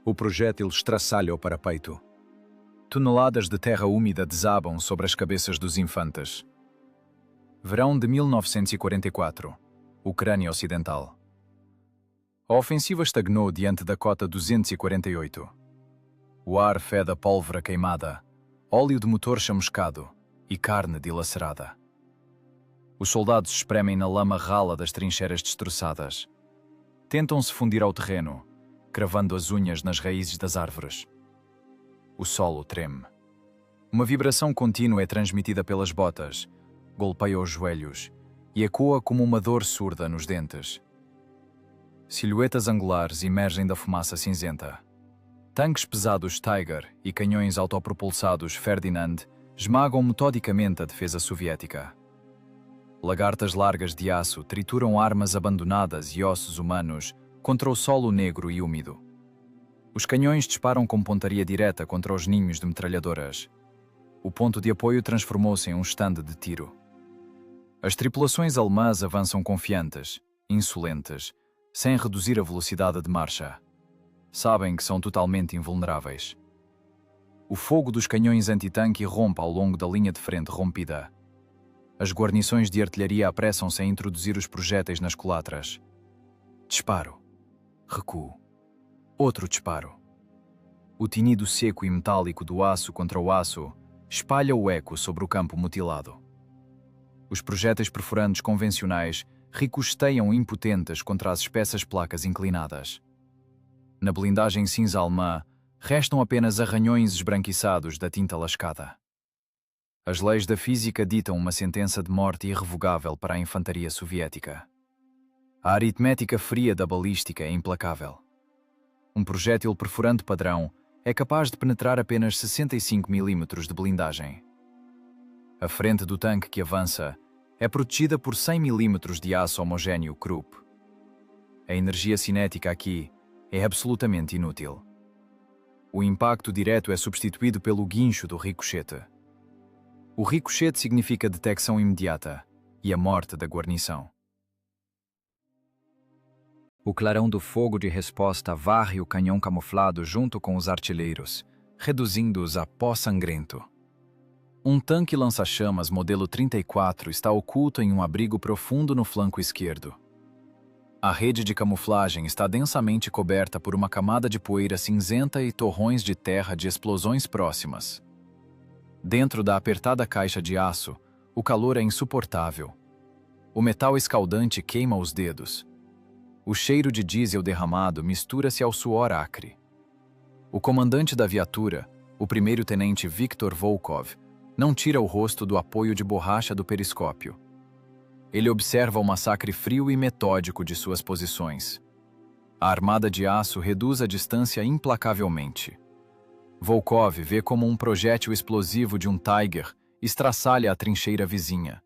O projétil estraçalha o parapeito. Toneladas de terra úmida desabam sobre as cabeças dos infantes. Verão de 1944. Ucrânia Ocidental. A ofensiva estagnou diante da cota 248. O ar fede a pólvora queimada, óleo de motor chamuscado e carne dilacerada. Os soldados espremem na lama rala das trincheiras destroçadas. Tentam-se fundir ao terreno, cravando as unhas nas raízes das árvores. O solo treme. Uma vibração contínua é transmitida pelas botas, golpeia os joelhos e ecoa como uma dor surda nos dentes. Silhuetas angulares emergem da fumaça cinzenta. Tanques pesados Tiger e canhões autopropulsados Ferdinand esmagam metodicamente a defesa soviética. Lagartas largas de aço trituram armas abandonadas e ossos humanos contra o solo negro e úmido. Os canhões disparam com pontaria direta contra os ninhos de metralhadoras. O ponto de apoio transformou-se em um estande de tiro. As tripulações alemãs avançam confiantes, insolentes, sem reduzir a velocidade de marcha. Sabem que são totalmente invulneráveis. O fogo dos canhões antitanque rompe ao longo da linha de frente rompida. As guarnições de artilharia apressam-se a introduzir os projéteis nas culatras. Disparo. Recuo. Outro disparo. O tinido seco e metálico do aço contra o aço espalha o eco sobre o campo mutilado. Os projéteis perfurantes convencionais ricosteiam impotentes contra as espessas placas inclinadas. Na blindagem cinza alemã, restam apenas arranhões esbranquiçados da tinta lascada. As leis da física ditam uma sentença de morte irrevogável para a infantaria soviética. A aritmética fria da balística é implacável. Um projétil perfurante padrão é capaz de penetrar apenas 65 mm de blindagem. A frente do tanque que avança é protegida por 100 mm de aço homogéneo Krupp. A energia cinética aqui é absolutamente inútil. O impacto direto é substituído pelo guincho do ricochete. O ricochete significa detecção imediata e a morte da guarnição. O clarão do fogo de resposta varre o canhão camuflado junto com os artilheiros, reduzindo-os a pó sangrento. Um tanque lança-chamas modelo 34 está oculto em um abrigo profundo no flanco esquerdo. A rede de camuflagem está densamente coberta por uma camada de poeira cinzenta e torrões de terra de explosões próximas. Dentro da apertada caixa de aço, o calor é insuportável. O metal escaldante queima os dedos. O cheiro de diesel derramado mistura-se ao suor acre. O comandante da viatura, o primeiro-tenente Viktor Volkov, não tira o rosto do apoio de borracha do periscópio. Ele observa o massacre frio e metódico de suas posições. A armada de aço reduz a distância implacavelmente. Volkov vê como um projétil explosivo de um Tiger estraçalha a trincheira vizinha.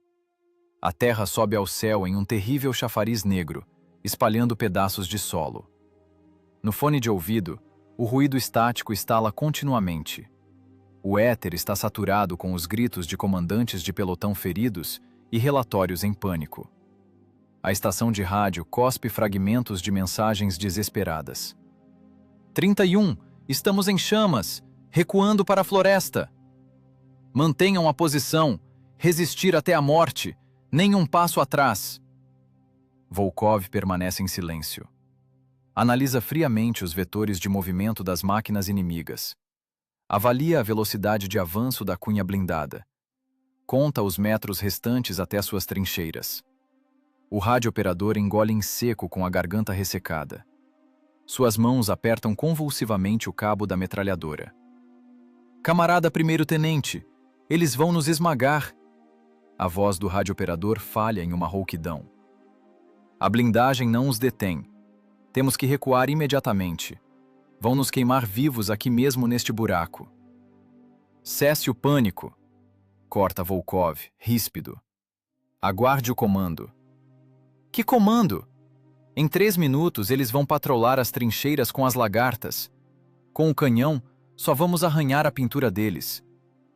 A terra sobe ao céu em um terrível chafariz negro, espalhando pedaços de solo. No fone de ouvido, o ruído estático estala continuamente. O éter está saturado com os gritos de comandantes de pelotão feridos e relatórios em pânico. A estação de rádio cospe fragmentos de mensagens desesperadas. 31! Estamos em chamas! Recuando para a floresta! Mantenham a posição! Resistir até a morte! Nem um passo atrás! Volkov permanece em silêncio. Analisa friamente os vetores de movimento das máquinas inimigas. Avalia a velocidade de avanço da cunha blindada. Conta os metros restantes até suas trincheiras. O radiooperador engole em seco com a garganta ressecada. Suas mãos apertam convulsivamente o cabo da metralhadora. Camarada primeiro-tenente, eles vão nos esmagar. A voz do radiooperador falha em uma rouquidão. A blindagem não os detém. Temos que recuar imediatamente. Vão nos queimar vivos aqui mesmo neste buraco. Cesse o pânico. Corta Volkov, ríspido. Aguarde o comando. Que comando? Em 3 minutos eles vão patrolar as trincheiras com as lagartas. Com o canhão, só vamos arranhar a pintura deles.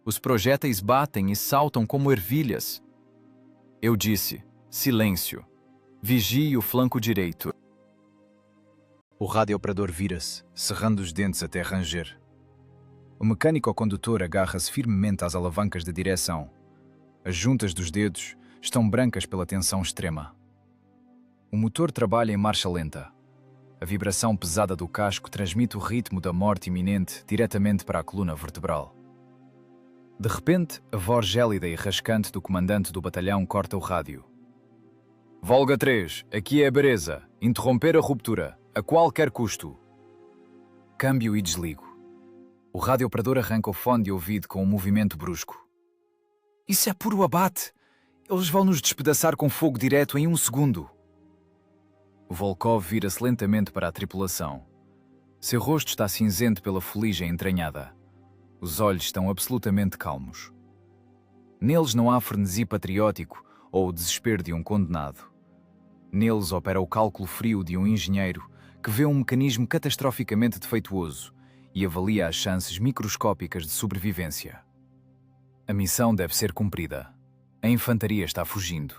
Os projéteis batem e saltam como ervilhas. Eu disse, silêncio. Vigie o flanco direito. O radiooperador vira-se, cerrando os dentes até ranger. O mecânico ou condutor agarra-se firmemente às alavancas de direção. As juntas dos dedos estão brancas pela tensão extrema. O motor trabalha em marcha lenta. A vibração pesada do casco transmite o ritmo da morte iminente diretamente para a coluna vertebral. De repente, a voz gélida e rascante do comandante do batalhão corta o rádio. Volga 3, aqui é a Bereza. Interromper a ruptura, a qualquer custo. Câmbio e desligo. O radiooperador arranca o fone de ouvido com um movimento brusco. Isso é puro abate. Eles vão nos despedaçar com fogo direto em 1 segundo. Volkov vira-se lentamente para a tripulação. Seu rosto está cinzento pela fuligem entranhada. Os olhos estão absolutamente calmos. Neles não há frenesi patriótico ou o desespero de um condenado. Neles opera o cálculo frio de um engenheiro que vê um mecanismo catastroficamente defeituoso e avalia as chances microscópicas de sobrevivência. A missão deve ser cumprida. A infantaria está fugindo.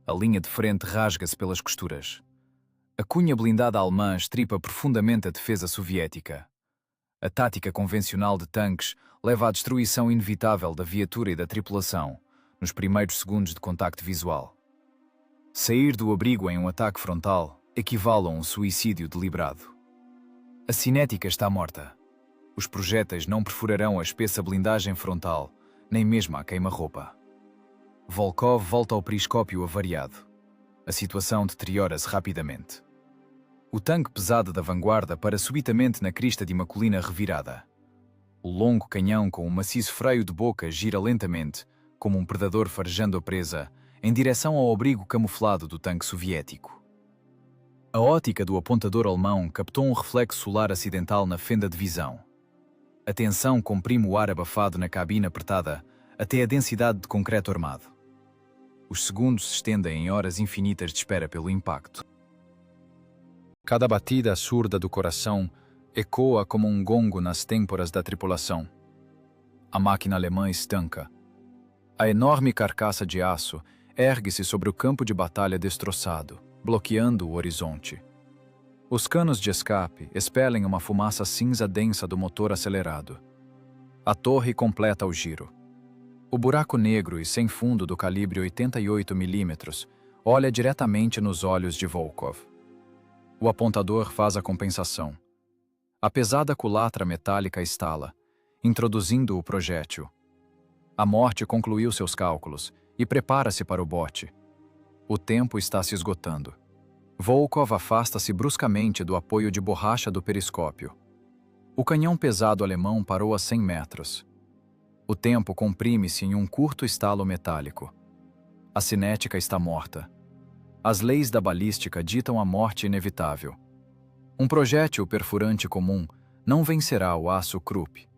A linha de frente rasga-se pelas costuras. A cunha blindada alemã estripa profundamente a defesa soviética. A tática convencional de tanques leva à destruição inevitável da viatura e da tripulação, nos primeiros segundos de contacto visual. Sair do abrigo em um ataque frontal equivale a um suicídio deliberado. A cinética está morta. Os projéteis não perfurarão a espessa blindagem frontal, nem mesmo a queima-roupa. Volkov volta ao periscópio avariado. A situação deteriora-se rapidamente. O tanque pesado da vanguarda para subitamente na crista de uma colina revirada. O longo canhão com um maciço freio de boca gira lentamente, como um predador farejando a presa, em direção ao abrigo camuflado do tanque soviético. A ótica do apontador alemão captou um reflexo solar acidental na fenda de visão. A tensão comprime o ar abafado na cabine apertada até a densidade de concreto armado. Os segundos se estendem em horas infinitas de espera pelo impacto. Cada batida surda do coração ecoa como um gongo nas têmporas da tripulação. A máquina alemã estanca. A enorme carcaça de aço ergue-se sobre o campo de batalha destroçado, bloqueando o horizonte. Os canos de escape expelem uma fumaça cinza densa do motor acelerado. A torre completa o giro. O buraco negro e sem fundo do calibre 88 mm olha diretamente nos olhos de Volkov. O apontador faz a compensação. A pesada culatra metálica estala, introduzindo o projétil. A morte concluiu seus cálculos e prepara-se para o bote. O tempo está se esgotando. Volkov afasta-se bruscamente do apoio de borracha do periscópio. O canhão pesado alemão parou a 100 metros. O tempo comprime-se em um curto estalo metálico. A cinética está morta. As leis da balística ditam a morte inevitável. Um projétil perfurante comum não vencerá o aço Krupp.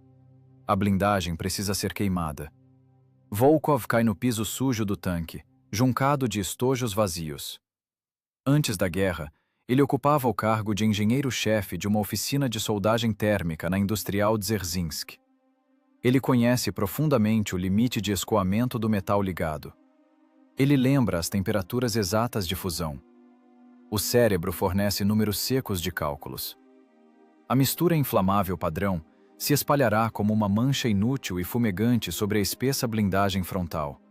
A blindagem precisa ser queimada. Volkov cai no piso sujo do tanque, juncado de estojos vazios. Antes da guerra, ele ocupava o cargo de engenheiro-chefe de uma oficina de soldagem térmica na Industrial Dzerzhinsk. Ele conhece profundamente o limite de escoamento do metal ligado. Ele lembra as temperaturas exatas de fusão. O cérebro fornece números secos de cálculos. A mistura inflamável padrão se espalhará como uma mancha inútil e fumegante sobre a espessa blindagem frontal.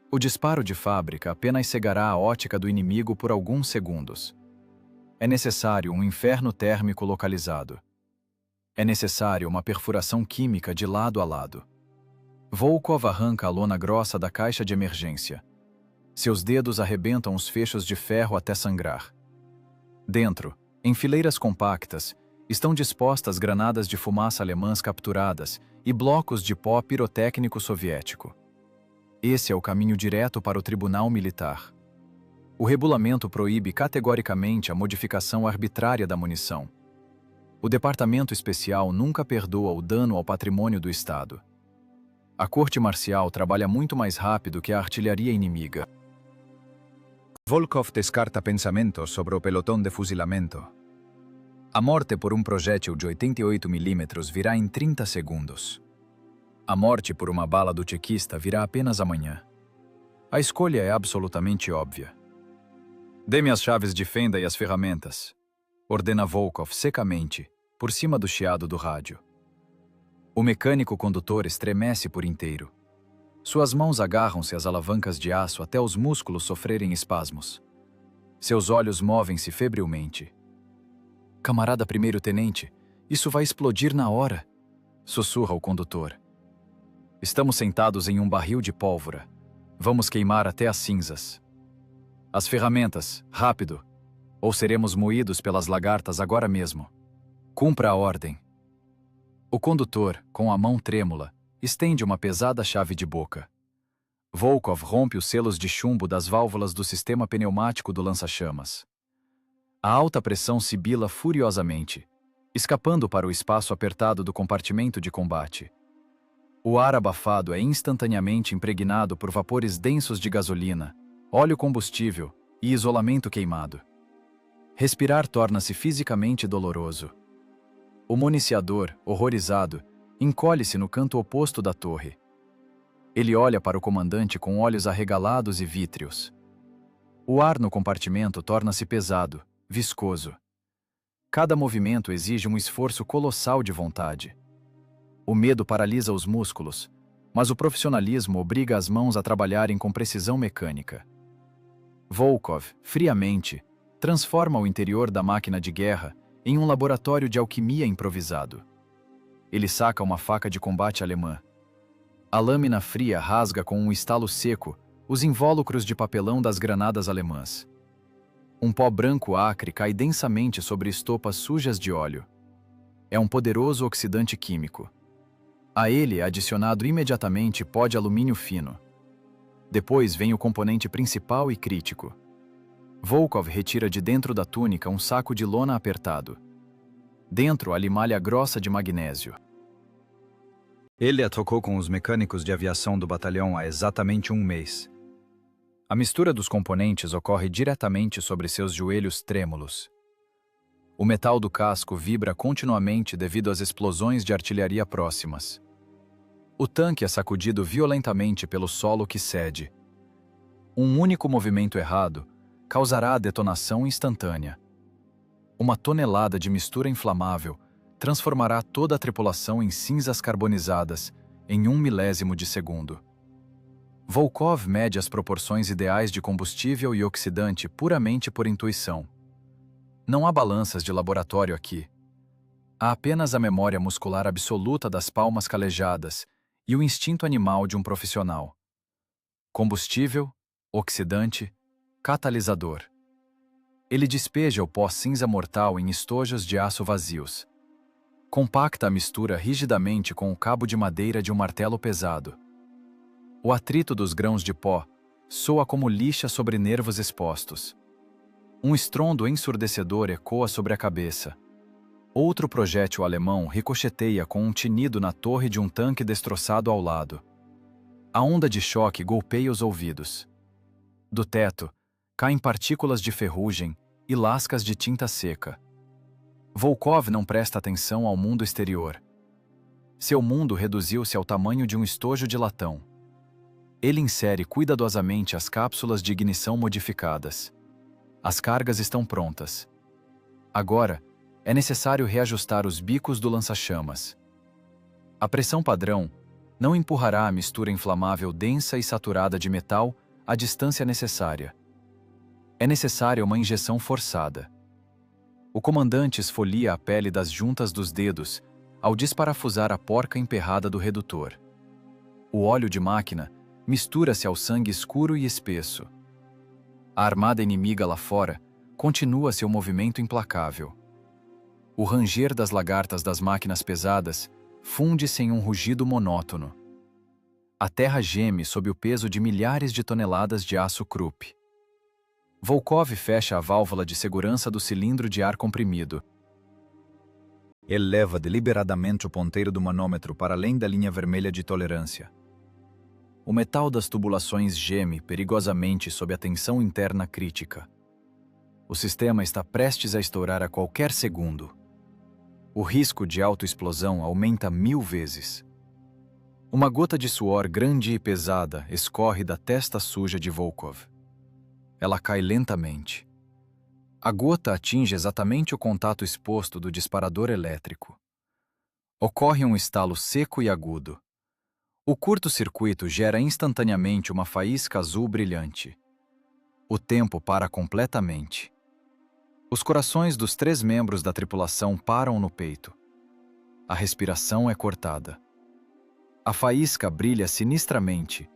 O disparo de fábrica apenas cegará a ótica do inimigo por alguns segundos. É necessário um inferno térmico localizado. É necessário uma perfuração química de lado a lado. Volkov arranca a lona grossa da caixa de emergência. Seus dedos arrebentam os fechos de ferro até sangrar. Dentro, em fileiras compactas, estão dispostas granadas de fumaça alemãs capturadas e blocos de pó pirotécnico soviético. Esse é o caminho direto para o tribunal militar. O regulamento proíbe categoricamente a modificação arbitrária da munição. O Departamento Especial nunca perdoa o dano ao patrimônio do Estado. A corte marcial trabalha muito mais rápido que a artilharia inimiga. Volkov descarta pensamentos sobre o pelotão de fuzilamento. A morte por um projétil de 88 mm virá em 30 segundos. A morte por uma bala do tchequista virá apenas amanhã. A escolha é absolutamente óbvia. Dê-me as chaves de fenda e as ferramentas. ordena Volkov secamente, por cima do chiado do rádio. O mecânico condutor estremece por inteiro. Suas mãos agarram-se às alavancas de aço até os músculos sofrerem espasmos. Seus olhos movem-se febrilmente. Camarada primeiro-tenente, isso vai explodir na hora, sussurra o condutor. Estamos sentados em um barril de pólvora. Vamos queimar até as cinzas. As ferramentas, rápido, ou seremos moídos pelas lagartas agora mesmo. Cumpra a ordem. O condutor, com a mão trêmula, estende uma pesada chave de boca. Volkov rompe os selos de chumbo das válvulas do sistema pneumático do lança-chamas. A alta pressão sibila furiosamente, escapando para o espaço apertado do compartimento de combate. O ar abafado é instantaneamente impregnado por vapores densos de gasolina, óleo combustível e isolamento queimado. Respirar torna-se fisicamente doloroso. O municiador, horrorizado, encolhe-se no canto oposto da torre. Ele olha para o comandante com olhos arregalados e vítreos. O ar no compartimento torna-se pesado, viscoso. Cada movimento exige um esforço colossal de vontade. O medo paralisa os músculos, mas o profissionalismo obriga as mãos a trabalharem com precisão mecânica. Volkov, friamente, transforma o interior da máquina de guerra em um laboratório de alquimia improvisado. Ele saca uma faca de combate alemã. A lâmina fria rasga com um estalo seco os invólucros de papelão das granadas alemãs. Um pó branco acre cai densamente sobre estopas sujas de óleo. É um poderoso oxidante químico. A ele é adicionado imediatamente pó de alumínio fino. Depois vem o componente principal e crítico. Volkov retira de dentro da túnica um saco de lona apertado. Dentro, a limalha grossa de magnésio. Ele a trocou com os mecânicos de aviação do batalhão há exatamente um mês. A mistura dos componentes ocorre diretamente sobre seus joelhos trêmulos. O metal do casco vibra continuamente devido às explosões de artilharia próximas. O tanque é sacudido violentamente pelo solo que cede. Um único movimento errado causará a detonação instantânea. Uma tonelada de mistura inflamável transformará toda a tripulação em cinzas carbonizadas em 1 milésimo de segundo. Volkov mede as proporções ideais de combustível e oxidante puramente por intuição. Não há balanças de laboratório aqui. Há apenas a memória muscular absoluta das palmas calejadas e o instinto animal de um profissional. Combustível, oxidante, catalisador. Ele despeja o pó cinza mortal em estojos de aço vazios. Compacta a mistura rigidamente com o cabo de madeira de um martelo pesado. O atrito dos grãos de pó soa como lixa sobre nervos expostos. Um estrondo ensurdecedor ecoa sobre a cabeça. Outro projétil alemão ricocheteia com um tinido na torre de um tanque destroçado ao lado. A onda de choque golpeia os ouvidos. Do teto, caem partículas de ferrugem e lascas de tinta seca. Volkov não presta atenção ao mundo exterior. Seu mundo reduziu-se ao tamanho de um estojo de latão. Ele insere cuidadosamente as cápsulas de ignição modificadas. As cargas estão prontas. Agora, é necessário reajustar os bicos do lança-chamas. A pressão padrão não empurrará a mistura inflamável densa e saturada de metal à distância necessária. É necessária uma injeção forçada. O comandante esfolia a pele das juntas dos dedos ao desparafusar a porca emperrada do redutor. O óleo de máquina mistura-se ao sangue escuro e espesso. A armada inimiga lá fora continua seu movimento implacável. O ranger das lagartas das máquinas pesadas funde-se em um rugido monótono. A terra geme sob o peso de milhares de toneladas de aço Krupp. Volkov fecha a válvula de segurança do cilindro de ar comprimido. Ele leva deliberadamente o ponteiro do manômetro para além da linha vermelha de tolerância. O metal das tubulações geme perigosamente sob a tensão interna crítica. O sistema está prestes a estourar a qualquer segundo. O risco de autoexplosão aumenta 1000 vezes. Uma gota de suor grande e pesada escorre da testa suja de Volkov. Ela cai lentamente. A gota atinge exatamente o contato exposto do disparador elétrico. Ocorre um estalo seco e agudo. O curto-circuito gera instantaneamente uma faísca azul brilhante. O tempo para completamente. Os corações dos 3 membros da tripulação param no peito. A respiração é cortada. A faísca brilha sinistramente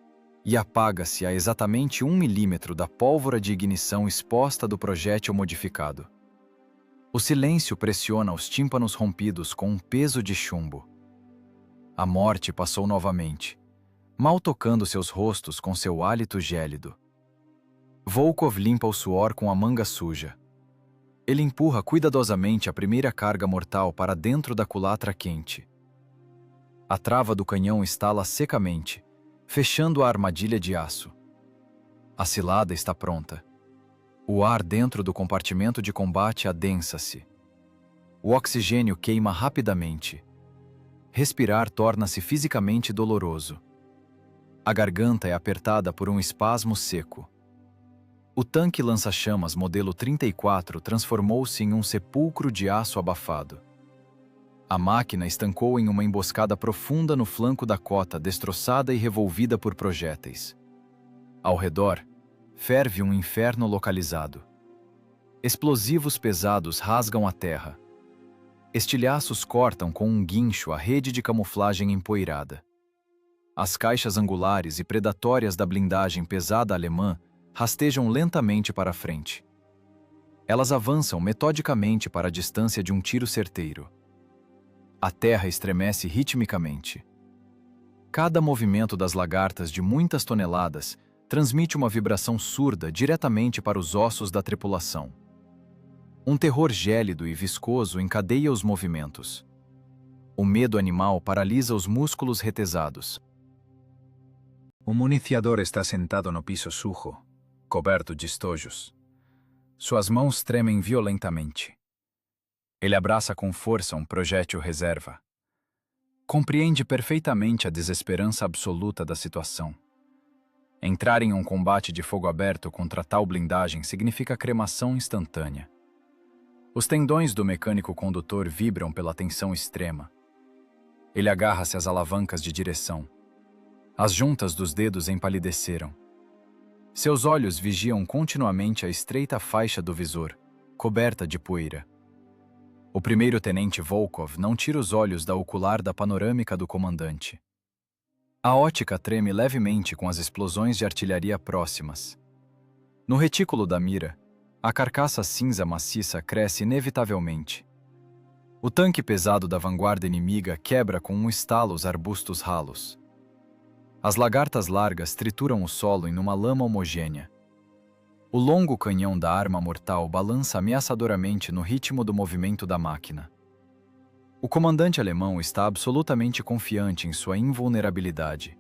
e apaga-se a exatamente 1 milímetro da pólvora de ignição exposta do projétil modificado. O silêncio pressiona os tímpanos rompidos com um peso de chumbo. A morte passou novamente, mal tocando seus rostos com seu hálito gélido. Volkov limpa o suor com a manga suja. Ele empurra cuidadosamente a primeira carga mortal para dentro da culatra quente. A trava do canhão estala secamente, fechando a armadilha de aço. A cilada está pronta. O ar dentro do compartimento de combate adensa-se. O oxigênio queima rapidamente. Respirar torna-se fisicamente doloroso. A garganta é apertada por um espasmo seco. O tanque lança-chamas modelo 34 transformou-se em um sepulcro de aço abafado. A máquina estancou em uma emboscada profunda no flanco da cota, destroçada e revolvida por projéteis. Ao redor, ferve um inferno localizado. Explosivos pesados rasgam a terra. Estilhaços cortam com um guincho a rede de camuflagem empoeirada. As caixas angulares e predatórias da blindagem pesada alemã rastejam lentamente para a frente. Elas avançam metodicamente para a distância de um tiro certeiro. A terra estremece ritmicamente. Cada movimento das lagartas de muitas toneladas transmite uma vibração surda diretamente para os ossos da tripulação. Um terror gélido e viscoso encadeia os movimentos. O medo animal paralisa os músculos retesados. O municiador está sentado no piso sujo, coberto de estojos. Suas mãos tremem violentamente. Ele abraça com força um projétil reserva. Compreende perfeitamente a desesperança absoluta da situação. Entrar em um combate de fogo aberto contra tal blindagem significa cremação instantânea. Os tendões do mecânico condutor vibram pela tensão extrema. Ele agarra-se às alavancas de direção. As juntas dos dedos empalideceram. Seus olhos vigiam continuamente a estreita faixa do visor, coberta de poeira. O primeiro-tenente Volkov não tira os olhos da ocular da panorâmica do comandante. A ótica treme levemente com as explosões de artilharia próximas. No retículo da mira, a carcaça cinza maciça cresce inevitavelmente. O tanque pesado da vanguarda inimiga quebra com um estalo os arbustos ralos. As lagartas largas trituram o solo em uma lama homogênea. O longo canhão da arma mortal balança ameaçadoramente no ritmo do movimento da máquina. O comandante alemão está absolutamente confiante em sua invulnerabilidade.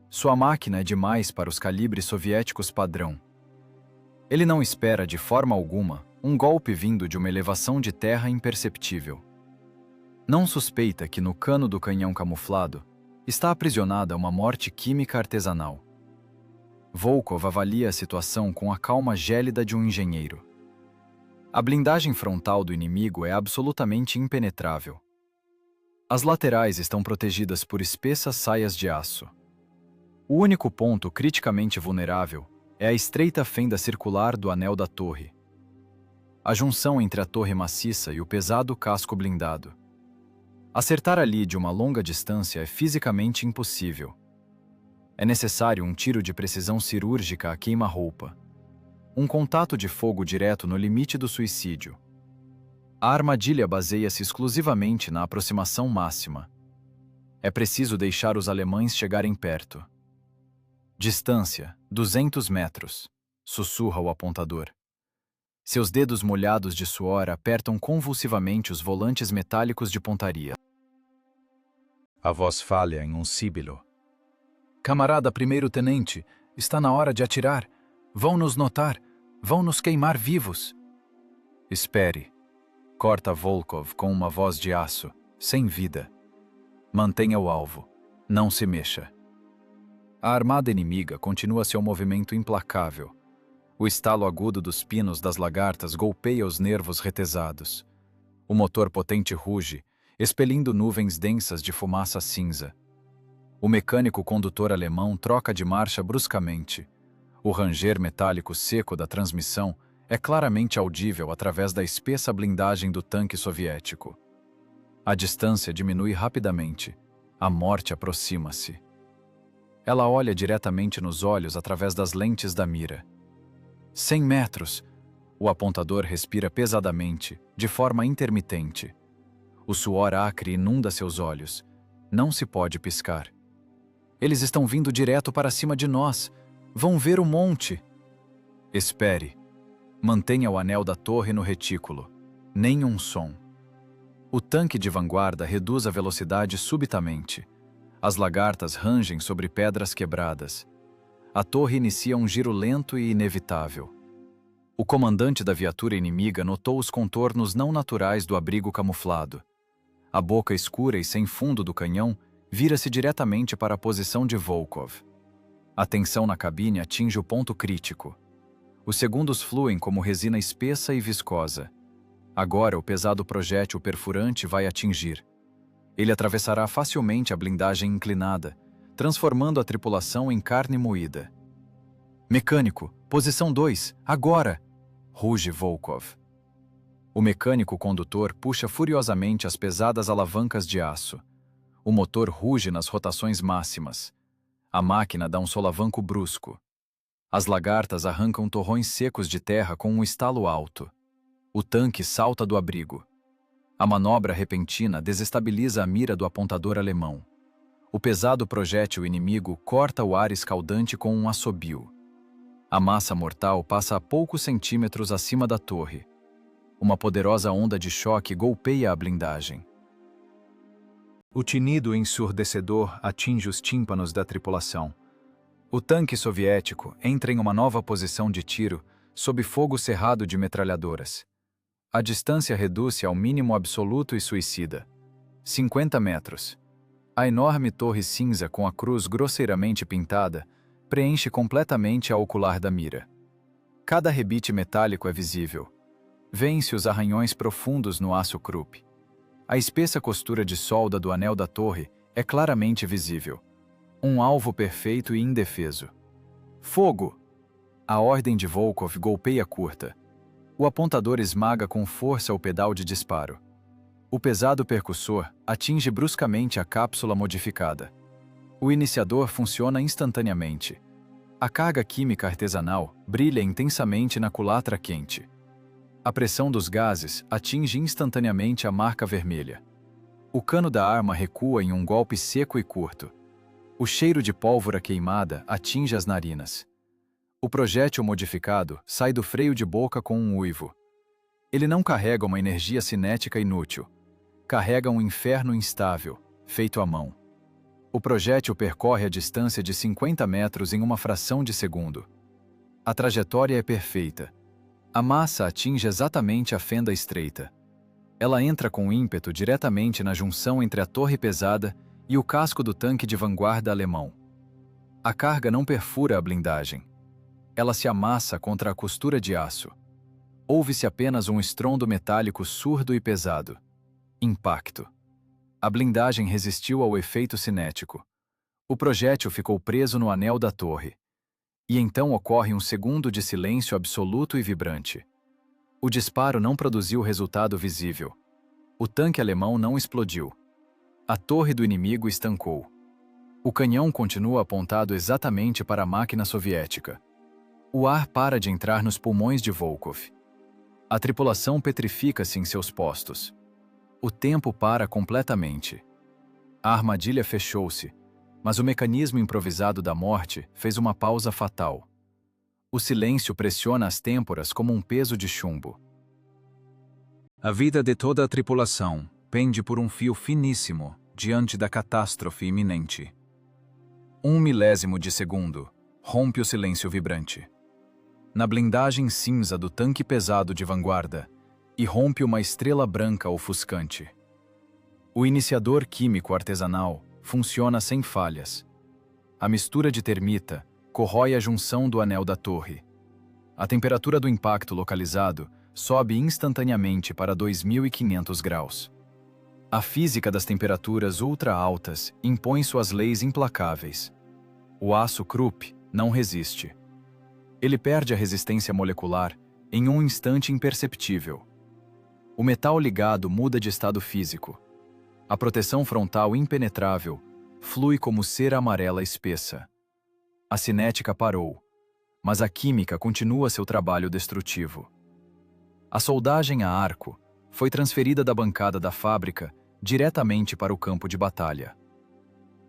Sua máquina é demais para os calibres soviéticos padrão. Ele não espera de forma alguma um golpe vindo de uma elevação de terra imperceptível. Não suspeita que no cano do canhão camuflado está aprisionada uma morte química artesanal. Volkov avalia a situação com a calma gélida de um engenheiro. A blindagem frontal do inimigo é absolutamente impenetrável. As laterais estão protegidas por espessas saias de aço. O único ponto criticamente vulnerável é a estreita fenda circular do anel da torre. A junção entre a torre maciça e o pesado casco blindado. Acertar ali de uma longa distância é fisicamente impossível. É necessário um tiro de precisão cirúrgica a queima-roupa. Um contato de fogo direto no limite do suicídio. A armadilha baseia-se exclusivamente na aproximação máxima. É preciso deixar os alemães chegarem perto. Distância, 200 metros, sussurra o apontador. Seus dedos molhados de suor apertam convulsivamente os volantes metálicos de pontaria. A voz falha em um síbilo. Camarada primeiro-tenente, está na hora de atirar. Vão nos notar. Vão nos queimar vivos. Espere. Corta Volkov com uma voz de aço, sem vida. Mantenha o alvo. Não se mexa. A armada inimiga continua seu movimento implacável. O estalo agudo dos pinos das lagartas golpeia os nervos retesados. O motor potente ruge, expelindo nuvens densas de fumaça cinza. O mecânico condutor alemão troca de marcha bruscamente. O ranger metálico seco da transmissão é claramente audível através da espessa blindagem do tanque soviético. A distância diminui rapidamente. A morte aproxima-se. Ela olha diretamente nos olhos através das lentes da mira. 100 metros. O apontador respira pesadamente, de forma intermitente. O suor acre inunda seus olhos. Não se pode piscar. Eles estão vindo direto para cima de nós. Vão ver o monte. Espere. Mantenha o anel da torre no retículo. Nenhum som. O tanque de vanguarda reduz a velocidade subitamente. As lagartas rangem sobre pedras quebradas. A torre inicia um giro lento e inevitável. O comandante da viatura inimiga notou os contornos não naturais do abrigo camuflado. A boca escura e sem fundo do canhão vira-se diretamente para a posição de Volkov. A tensão na cabine atinge o ponto crítico. Os segundos fluem como resina espessa e viscosa. Agora o pesado projétil perfurante vai atingir. Ele atravessará facilmente a blindagem inclinada, transformando a tripulação em carne moída. Mecânico, posição 2, agora! Ruge Volkov. O mecânico condutor puxa furiosamente as pesadas alavancas de aço. O motor ruge nas rotações máximas. A máquina dá um solavanco brusco. As lagartas arrancam torrões secos de terra com um estalo alto. O tanque salta do abrigo. A manobra repentina desestabiliza a mira do apontador alemão. O pesado projétil inimigo corta o ar escaldante com um assobio. A massa mortal passa a poucos centímetros acima da torre. Uma poderosa onda de choque golpeia a blindagem. O tinido ensurdecedor atinge os tímpanos da tripulação. O tanque soviético entra em uma nova posição de tiro sob fogo cerrado de metralhadoras. A distância reduz-se ao mínimo absoluto e suicida. 50 metros. A enorme torre cinza com a cruz grosseiramente pintada preenche completamente a ocular da mira. Cada rebite metálico é visível. Vêem-se os arranhões profundos no aço Krupp. A espessa costura de solda do anel da torre é claramente visível. Um alvo perfeito e indefeso. Fogo! A ordem de Volkov golpeia curta. O apontador esmaga com força o pedal de disparo. O pesado percussor atinge bruscamente a cápsula modificada. O iniciador funciona instantaneamente. A carga química artesanal brilha intensamente na culatra quente. A pressão dos gases atinge instantaneamente a marca vermelha. O cano da arma recua em um golpe seco e curto. O cheiro de pólvora queimada atinge as narinas. O projétil modificado sai do freio de boca com um uivo. Ele não carrega uma energia cinética inútil. Carrega um inferno instável, feito à mão. O projétil percorre a distância de 50 metros em uma fração de segundo. A trajetória é perfeita. A massa atinge exatamente a fenda estreita. Ela entra com ímpeto diretamente na junção entre a torre pesada e o casco do tanque de vanguarda alemão. A carga não perfura a blindagem. Ela se amassa contra a costura de aço. Ouve-se apenas um estrondo metálico surdo e pesado. Impacto. A blindagem resistiu ao efeito cinético. O projétil ficou preso no anel da torre. E então ocorre um segundo de silêncio absoluto e vibrante. O disparo não produziu resultado visível. O tanque alemão não explodiu. A torre do inimigo estancou. O canhão continua apontado exatamente para a máquina soviética. O ar para de entrar nos pulmões de Volkov. A tripulação petrifica-se em seus postos. O tempo para completamente. A armadilha fechou-se, mas o mecanismo improvisado da morte fez uma pausa fatal. O silêncio pressiona as têmporas como um peso de chumbo. A vida de toda a tripulação pende por um fio finíssimo diante da catástrofe iminente. 1 milésimo de segundo, rompe o silêncio vibrante. Na blindagem cinza do tanque pesado de vanguarda, irrompe uma estrela branca ofuscante. O iniciador químico artesanal funciona sem falhas. A mistura de termita corrói a junção do anel da torre. A temperatura do impacto localizado sobe instantaneamente para 2.500 graus. A física das temperaturas ultra-altas impõe suas leis implacáveis. O aço Krupp não resiste. Ele perde a resistência molecular em um instante imperceptível. O metal ligado muda de estado físico. A proteção frontal impenetrável flui como cera amarela espessa. A cinética parou, mas a química continua seu trabalho destrutivo. A soldagem a arco foi transferida da bancada da fábrica diretamente para o campo de batalha.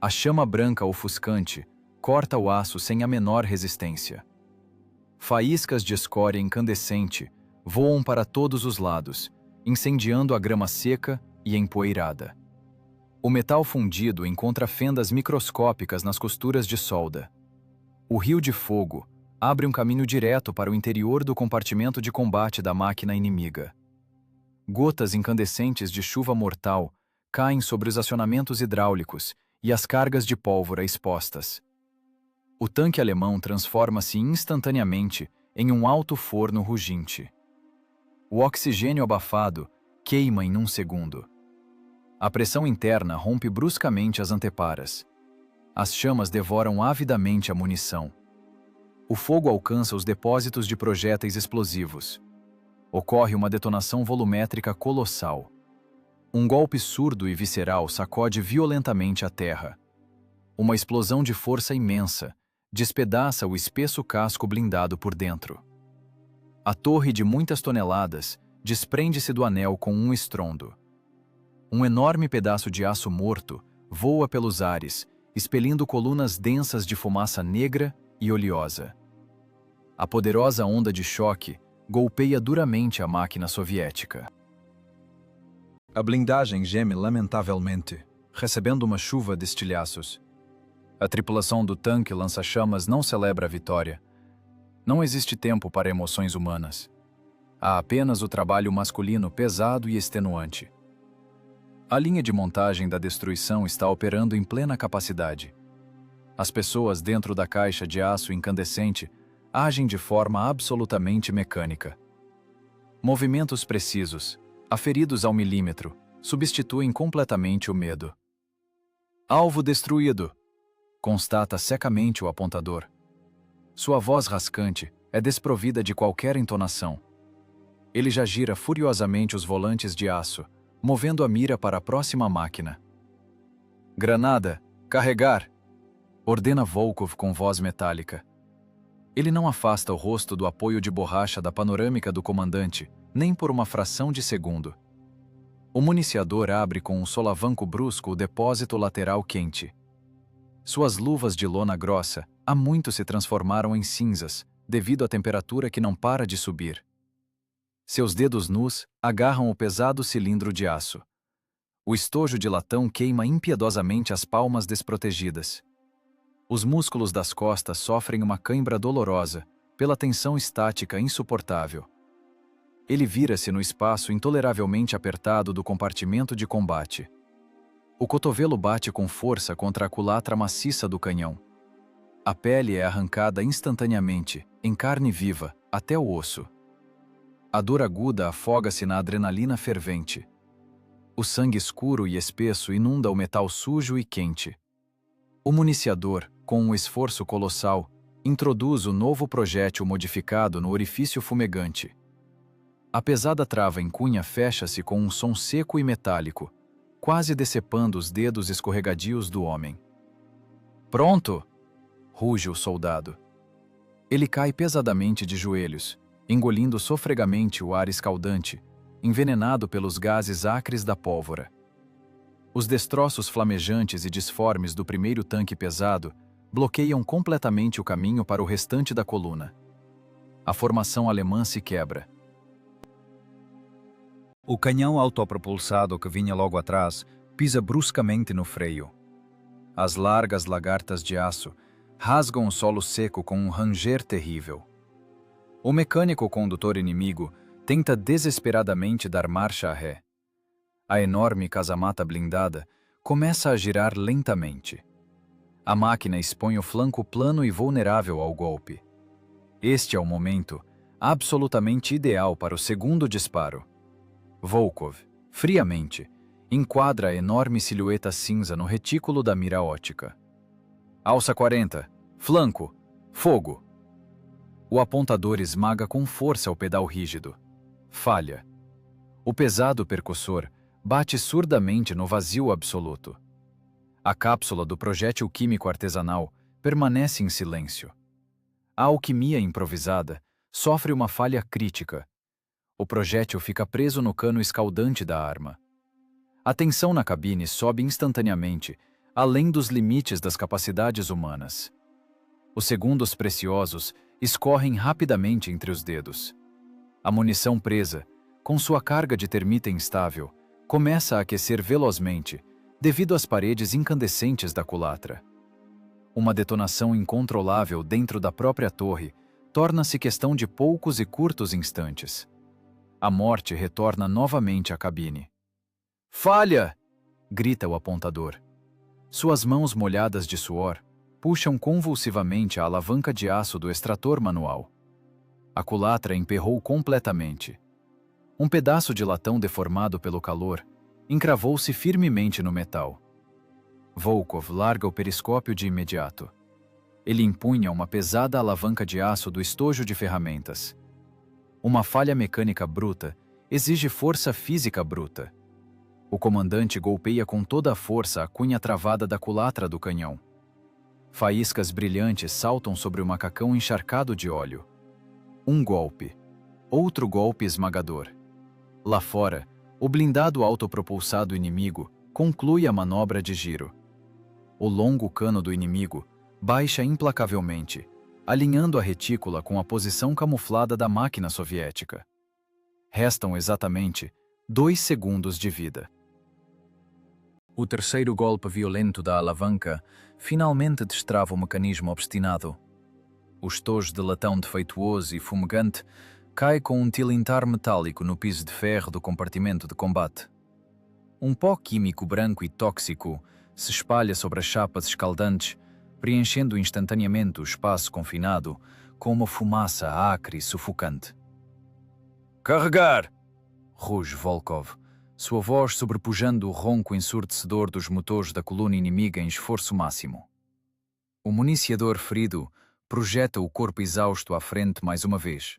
A chama branca ofuscante corta o aço sem a menor resistência. Faíscas de escória incandescente voam para todos os lados, incendiando a grama seca e empoeirada. O metal fundido encontra fendas microscópicas nas costuras de solda. O rio de fogo abre um caminho direto para o interior do compartimento de combate da máquina inimiga. Gotas incandescentes de chuva mortal caem sobre os acionamentos hidráulicos e as cargas de pólvora expostas. O tanque alemão transforma-se instantaneamente em um alto forno ruginte. O oxigênio abafado queima em um segundo. A pressão interna rompe bruscamente as anteparas. As chamas devoram avidamente a munição. O fogo alcança os depósitos de projéteis explosivos. Ocorre uma detonação volumétrica colossal. Um golpe surdo e visceral sacode violentamente a terra. Uma explosão de força imensa despedaça o espesso casco blindado por dentro. A torre de muitas toneladas desprende-se do anel com um estrondo. Um enorme pedaço de aço morto voa pelos ares, expelindo colunas densas de fumaça negra e oleosa. A poderosa onda de choque golpeia duramente a máquina soviética. A blindagem geme lamentavelmente, recebendo uma chuva de estilhaços. A tripulação do tanque lança-chamas não celebra a vitória. Não existe tempo para emoções humanas. Há apenas o trabalho masculino pesado e extenuante. A linha de montagem da destruição está operando em plena capacidade. As pessoas dentro da caixa de aço incandescente agem de forma absolutamente mecânica. Movimentos precisos, aferidos ao milímetro, substituem completamente o medo. Alvo destruído, constata secamente o apontador. Sua voz rascante é desprovida de qualquer entonação. Ele já gira furiosamente os volantes de aço, movendo a mira para a próxima máquina. Granada, carregar! Ordena Volkov com voz metálica. Ele não afasta o rosto do apoio de borracha da panorâmica do comandante, nem por uma fração de segundo. O municiador abre com um solavanco brusco o depósito lateral quente. Suas luvas de lona grossa há muito se transformaram em cinzas, devido à temperatura que não para de subir. Seus dedos nus agarram o pesado cilindro de aço. O estojo de latão queima impiedosamente as palmas desprotegidas. Os músculos das costas sofrem uma cãibra dolorosa, pela tensão estática insuportável. Ele vira-se no espaço intoleravelmente apertado do compartimento de combate. O cotovelo bate com força contra a culatra maciça do canhão. A pele é arrancada instantaneamente, em carne viva, até o osso. A dor aguda afoga-se na adrenalina fervente. O sangue escuro e espesso inunda o metal sujo e quente. O municiador, com um esforço colossal, introduz o novo projétil modificado no orifício fumegante. A pesada trava em cunha fecha-se com um som seco e metálico, quase decepando os dedos escorregadios do homem. Pronto! Ruge o soldado. Ele cai pesadamente de joelhos, engolindo sofregamente o ar escaldante, envenenado pelos gases acres da pólvora. Os destroços flamejantes e disformes do primeiro tanque pesado bloqueiam completamente o caminho para o restante da coluna. A formação alemã se quebra. O canhão autopropulsado que vinha logo atrás pisa bruscamente no freio. As largas lagartas de aço rasgam o solo seco com um ranger terrível. O mecânico condutor inimigo tenta desesperadamente dar marcha a ré. A enorme casamata blindada começa a girar lentamente. A máquina expõe o flanco plano e vulnerável ao golpe. Este é o momento absolutamente ideal para o segundo disparo. Volkov, friamente, enquadra a enorme silhueta cinza no retículo da mira ótica. Alça 40, flanco, fogo. O apontador esmaga com força o pedal rígido. Falha. O pesado percussor bate surdamente no vazio absoluto. A cápsula do projétil químico artesanal permanece em silêncio. A alquimia improvisada sofre uma falha crítica. O projétil fica preso no cano escaldante da arma. A tensão na cabine sobe instantaneamente, além dos limites das capacidades humanas. Os segundos preciosos escorrem rapidamente entre os dedos. A munição presa, com sua carga de termita instável, começa a aquecer velozmente, devido às paredes incandescentes da culatra. Uma detonação incontrolável dentro da própria torre torna-se questão de poucos e curtos instantes. A morte retorna novamente à cabine. "Falha!" grita o apontador. Suas mãos molhadas de suor puxam convulsivamente a alavanca de aço do extrator manual. A culatra emperrou completamente. Um pedaço de latão deformado pelo calor encravou-se firmemente no metal. Volkov larga o periscópio de imediato. Ele empunha uma pesada alavanca de aço do estojo de ferramentas. Uma falha mecânica bruta exige força física bruta. O comandante golpeia com toda a força a cunha travada da culatra do canhão. Faíscas brilhantes saltam sobre o macacão encharcado de óleo. Um golpe. Outro golpe esmagador. Lá fora, o blindado autopropulsado inimigo conclui a manobra de giro. O longo cano do inimigo baixa implacavelmente, alinhando a retícula com a posição camuflada da máquina soviética. Restam exatamente 2 segundos de vida. O terceiro golpe violento da alavanca finalmente destrava o mecanismo obstinado. O estojo de latão defeituoso e fumegante cai com um tilintar metálico no piso de ferro do compartimento de combate. Um pó químico branco e tóxico se espalha sobre as chapas escaldantes, preenchendo instantaneamente o espaço confinado com uma fumaça acre e sufocante. "Carregar!" ruge Volkov, sua voz sobrepujando o ronco ensurdecedor dos motores da coluna inimiga em esforço máximo. O municiador ferido projeta o corpo exausto à frente mais uma vez.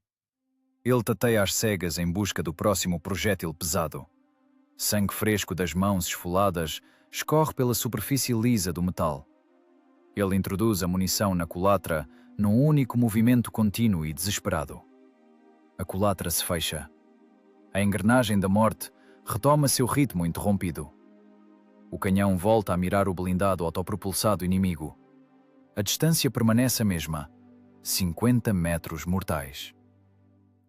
Ele tateia às cegas em busca do próximo projétil pesado. Sangue fresco das mãos esfoladas escorre pela superfície lisa do metal. Ele introduz a munição na culatra num único movimento contínuo e desesperado. A culatra se fecha. A engrenagem da morte retoma seu ritmo interrompido. O canhão volta a mirar o blindado autopropulsado inimigo. A distância permanece a mesma, 50 metros mortais.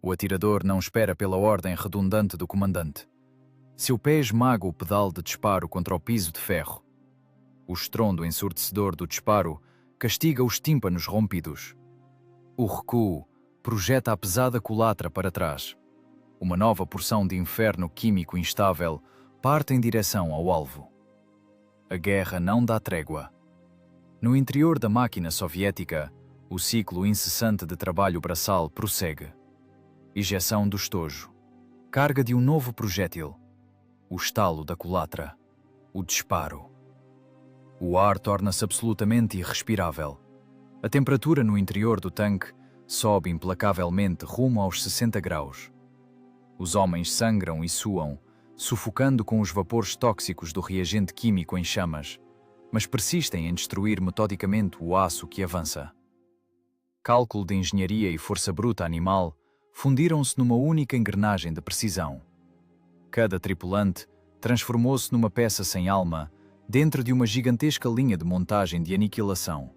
O atirador não espera pela ordem redundante do comandante. Seu pé esmaga o pedal de disparo contra o piso de ferro. O estrondo ensurdecedor do disparo castiga os tímpanos rompidos. O recuo projeta a pesada culatra para trás. Uma nova porção de inferno químico instável parte em direção ao alvo. A guerra não dá trégua. No interior da máquina soviética, o ciclo incessante de trabalho braçal prossegue. Injeção do estojo. Carga de um novo projétil. O estalo da culatra. O disparo. O ar torna-se absolutamente irrespirável. A temperatura no interior do tanque sobe implacavelmente rumo aos 60 graus. Os homens sangram e suam, sufocando com os vapores tóxicos do reagente químico em chamas, mas persistem em destruir metodicamente o aço que avança. Cálculo de engenharia e força bruta animal fundiram-se numa única engrenagem de precisão. Cada tripulante transformou-se numa peça sem alma dentro de uma gigantesca linha de montagem de aniquilação.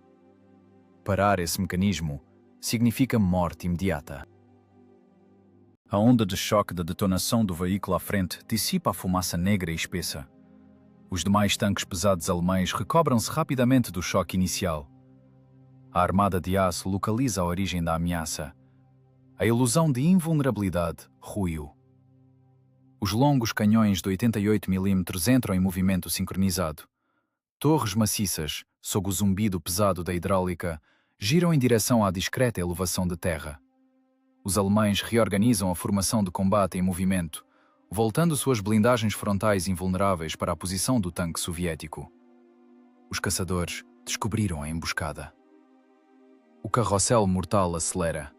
Parar esse mecanismo significa morte imediata. A onda de choque da detonação do veículo à frente dissipa a fumaça negra e espessa. Os demais tanques pesados alemães recobram-se rapidamente do choque inicial. A armada de aço localiza a origem da ameaça. A ilusão de invulnerabilidade ruiu. Os longos canhões de 88 mm entram em movimento sincronizado. Torres maciças, sob o zumbido pesado da hidráulica, giram em direção à discreta elevação de terra. Os alemães reorganizam a formação de combate em movimento, voltando suas blindagens frontais invulneráveis para a posição do tanque soviético. Os caçadores descobriram a emboscada. O carrossel mortal acelera.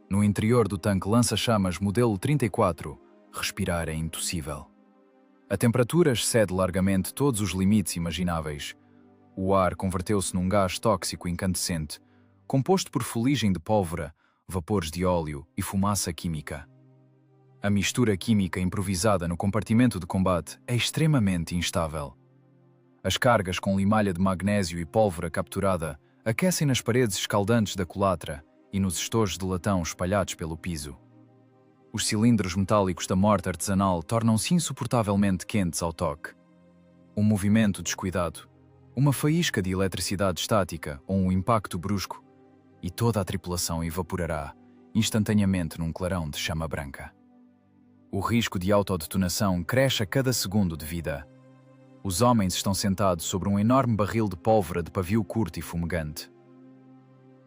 No interior do tanque lança-chamas modelo 34, respirar é impossível. A temperatura excede largamente todos os limites imagináveis. O ar converteu-se num gás tóxico incandescente, composto por fuligem de pólvora, vapores de óleo e fumaça química. A mistura química improvisada no compartimento de combate é extremamente instável. As cargas com limalha de magnésio e pólvora capturada aquecem nas paredes escaldantes da culatra e nos estojos de latão espalhados pelo piso. Os cilindros metálicos da morte artesanal tornam-se insuportavelmente quentes ao toque. Um movimento descuidado, uma faísca de eletricidade estática ou um impacto brusco, e toda a tripulação evaporará instantaneamente num clarão de chama branca. O risco de autodetonação cresce a cada segundo de vida. Os homens estão sentados sobre um enorme barril de pólvora de pavio curto e fumegante.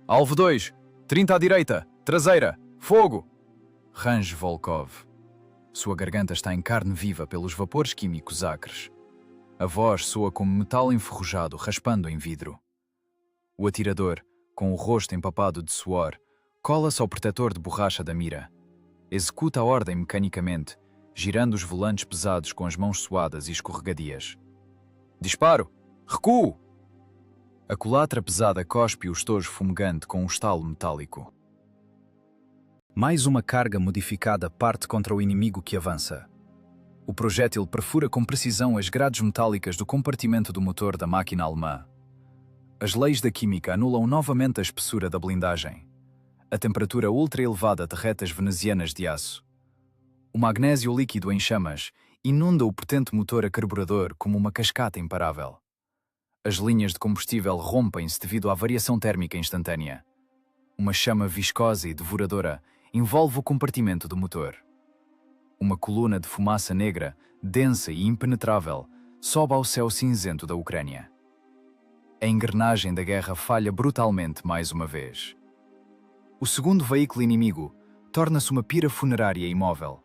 Alvo 2, 30 à direita, traseira, fogo! Range Volkov. Sua garganta está em carne viva pelos vapores químicos acres. A voz soa como metal enferrujado raspando em vidro. O atirador, com o rosto empapado de suor, cola-se ao protetor de borracha da mira. Executa a ordem mecanicamente, girando os volantes pesados com as mãos suadas e escorregadias. Disparo! Recuo! A culatra pesada cospe o estojo fumegante com um estalo metálico. Mais uma carga modificada parte contra o inimigo que avança. O projétil perfura com precisão as grades metálicas do compartimento do motor da máquina alemã. As leis da química anulam novamente a espessura da blindagem. A temperatura ultra-elevada derrete as venezianas de aço. O magnésio líquido em chamas inunda o potente motor a carburador como uma cascata imparável. As linhas de combustível rompem-se devido à variação térmica instantânea. Uma chama viscosa e devoradora envolve o compartimento do motor. Uma coluna de fumaça negra, densa e impenetrável, sobe ao céu cinzento da Ucrânia. A engrenagem da guerra falha brutalmente mais uma vez. O segundo veículo inimigo torna-se uma pira funerária imóvel.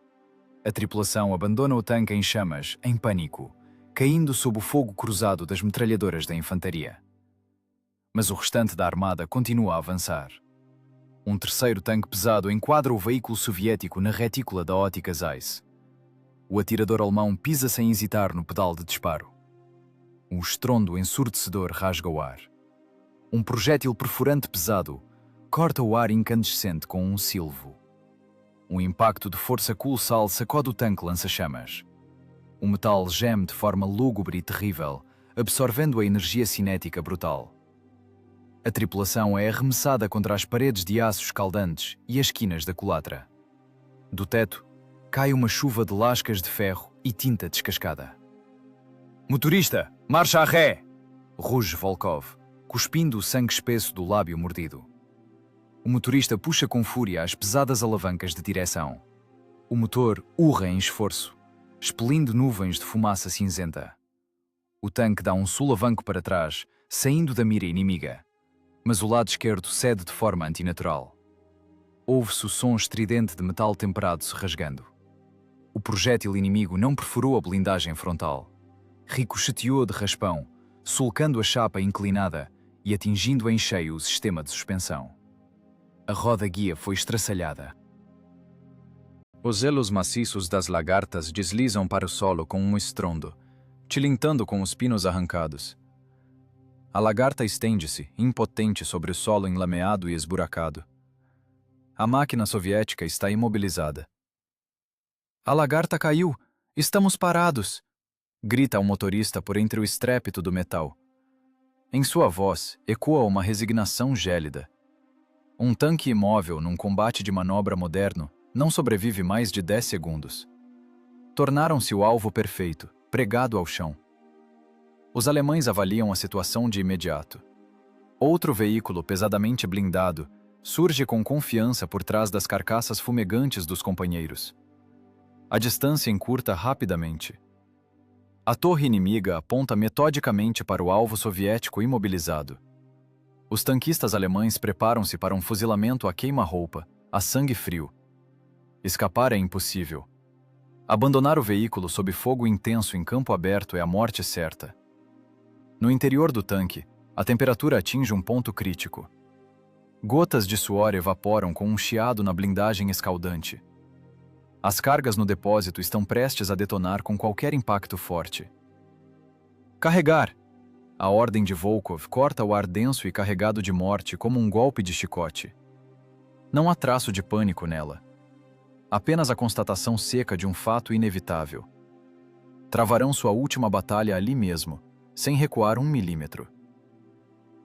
A tripulação abandona o tanque em chamas, em pânico, caindo sob o fogo cruzado das metralhadoras da infantaria. Mas o restante da armada continua a avançar. Um terceiro tanque pesado enquadra o veículo soviético na retícula da ótica Zeiss. O atirador alemão pisa sem hesitar no pedal de disparo. Um estrondo ensurdecedor rasga o ar. Um projétil perfurante pesado corta o ar incandescente com um silvo. Um impacto de força colossal sacode o tanque lança-chamas. O metal geme de forma lúgubre e terrível, absorvendo a energia cinética brutal. A tripulação é arremessada contra as paredes de aço escaldantes e as esquinas da culatra. Do teto, cai uma chuva de lascas de ferro e tinta descascada. Motorista, marcha a ré! Ruge Volkov, cuspindo o sangue espesso do lábio mordido. O motorista puxa com fúria as pesadas alavancas de direção. O motor urra em esforço, expelindo nuvens de fumaça cinzenta. O tanque dá um sulavanco para trás, saindo da mira inimiga. Mas o lado esquerdo cede de forma antinatural. Ouve-se o som estridente de metal temperado se rasgando. O projétil inimigo não perfurou a blindagem frontal. Ricocheteou de raspão, sulcando a chapa inclinada e atingindo em cheio o sistema de suspensão. A roda-guia foi estraçalhada. Os elos maciços das lagartas deslizam para o solo com um estrondo, tilintando com os pinos arrancados. A lagarta estende-se, impotente sobre o solo enlameado e esburacado. A máquina soviética está imobilizada. A lagarta caiu! Estamos parados! Grita o motorista por entre o estrépito do metal. Em sua voz ecoa uma resignação gélida. Um tanque imóvel num combate de manobra moderno não sobrevive mais de 10 segundos. Tornaram-se o alvo perfeito, pregado ao chão. Os alemães avaliam a situação de imediato. Outro veículo pesadamente blindado surge com confiança por trás das carcaças fumegantes dos companheiros. A distância encurta rapidamente. A torre inimiga aponta metodicamente para o alvo soviético imobilizado. Os tanquistas alemães preparam-se para um fuzilamento a queima-roupa, Há sangue frio. Escapar é impossível. Abandonar o veículo sob fogo intenso em campo aberto é a morte certa. No interior do tanque, a temperatura atinge um ponto crítico. Gotas de suor evaporam com um chiado na blindagem escaldante. As cargas no depósito estão prestes a detonar com qualquer impacto forte. Carregar! A ordem de Volkov corta o ar denso e carregado de morte como um golpe de chicote. Não há traço de pânico nela. Apenas a constatação seca de um fato inevitável. Travarão sua última batalha ali mesmo, sem recuar 1 milímetro.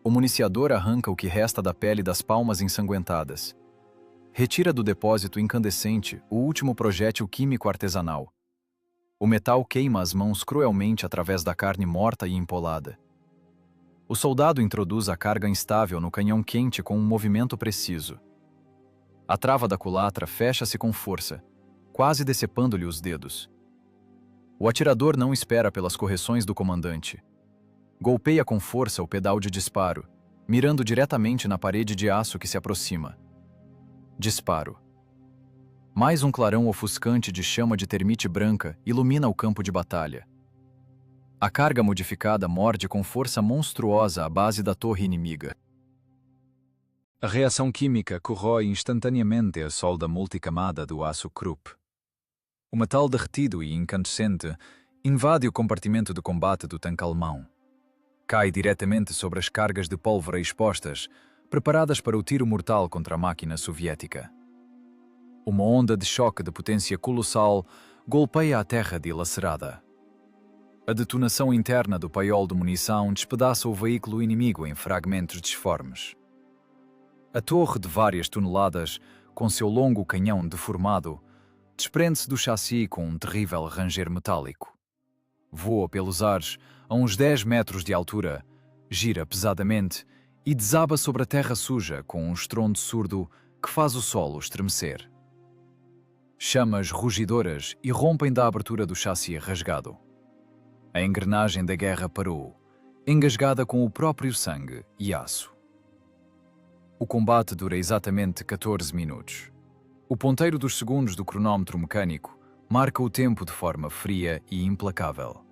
O municiador arranca o que resta da pele das palmas ensanguentadas. Retira do depósito incandescente o último projétil químico artesanal. O metal queima as mãos cruelmente através da carne morta e empolada. O soldado introduz a carga instável no canhão quente com um movimento preciso. A trava da culatra fecha-se com força, quase decepando-lhe os dedos. O atirador não espera pelas correções do comandante. Golpeia com força o pedal de disparo, mirando diretamente na parede de aço que se aproxima. Disparo. Mais um clarão ofuscante de chama de termite branca ilumina o campo de batalha. A carga modificada morde com força monstruosa a base da torre inimiga. A reação química corrói instantaneamente a solda multicamada do aço Krupp. O metal derretido e incandescente invade o compartimento de combate do tanque alemão. Cai diretamente sobre as cargas de pólvora expostas, preparadas para o tiro mortal contra a máquina soviética. Uma onda de choque de potência colossal golpeia a terra dilacerada. A detonação interna do paiol de munição despedaça o veículo inimigo em fragmentos disformes. A torre de várias toneladas, com seu longo canhão deformado, desprende-se do chassi com um terrível ranger metálico. Voa pelos ares a uns 10 metros de altura, gira pesadamente e desaba sobre a terra suja com um estrondo surdo que faz o solo estremecer. Chamas rugidoras irrompem da abertura do chassi rasgado. A engrenagem da guerra parou, engasgada com o próprio sangue e aço. O combate dura exatamente 14 minutos. O ponteiro dos segundos do cronómetro mecânico marca o tempo de forma fria e implacável.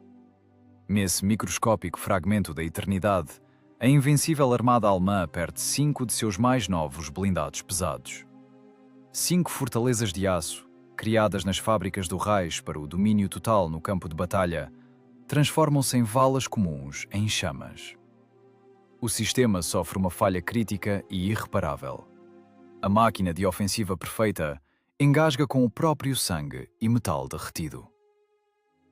Nesse microscópico fragmento da eternidade, a invencível armada alemã perde 5 de seus mais novos blindados pesados. 5 fortalezas de aço, criadas nas fábricas do Reich para o domínio total no campo de batalha, transformam-se em valas comuns em chamas. O sistema sofre uma falha crítica e irreparável. A máquina de ofensiva perfeita engasga com o próprio sangue e metal derretido.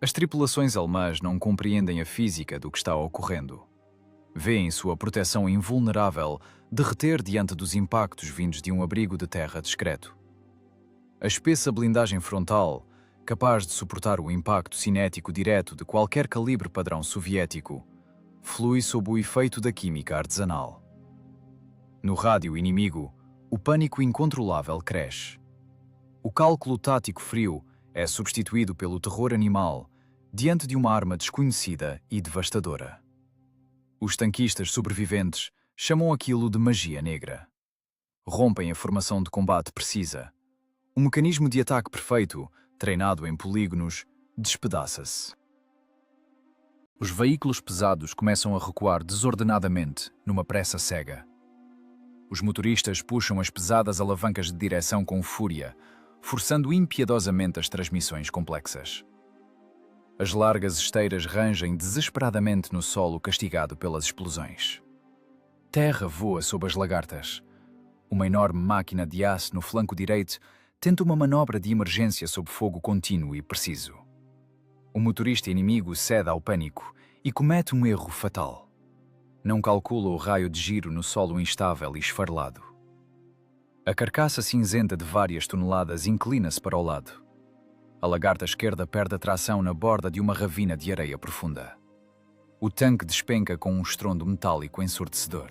As tripulações alemãs não compreendem a física do que está ocorrendo. Vêem sua proteção invulnerável derreter diante dos impactos vindos de um abrigo de terra discreto. A espessa blindagem frontal, capaz de suportar o impacto cinético direto de qualquer calibre padrão soviético, flui sob o efeito da química artesanal. No rádio inimigo, o pânico incontrolável cresce. O cálculo tático frio é substituído pelo terror animal diante de uma arma desconhecida e devastadora. Os tanquistas sobreviventes chamam aquilo de magia negra. Rompem a formação de combate precisa. O mecanismo de ataque perfeito, treinado em polígonos, despedaça-se. Os veículos pesados começam a recuar desordenadamente, numa pressa cega. Os motoristas puxam as pesadas alavancas de direção com fúria, forçando impiedosamente as transmissões complexas. As largas esteiras rangem desesperadamente no solo castigado pelas explosões. Terra voa sob as lagartas. Uma enorme máquina de aço no flanco direito tenta uma manobra de emergência sob fogo contínuo e preciso. O motorista inimigo cede ao pânico e comete um erro fatal. Não calcula o raio de giro no solo instável e esfarelado. A carcaça cinzenta de várias toneladas inclina-se para o lado. A lagarta esquerda perde a tração na borda de uma ravina de areia profunda. O tanque despenca com um estrondo metálico ensurdecedor.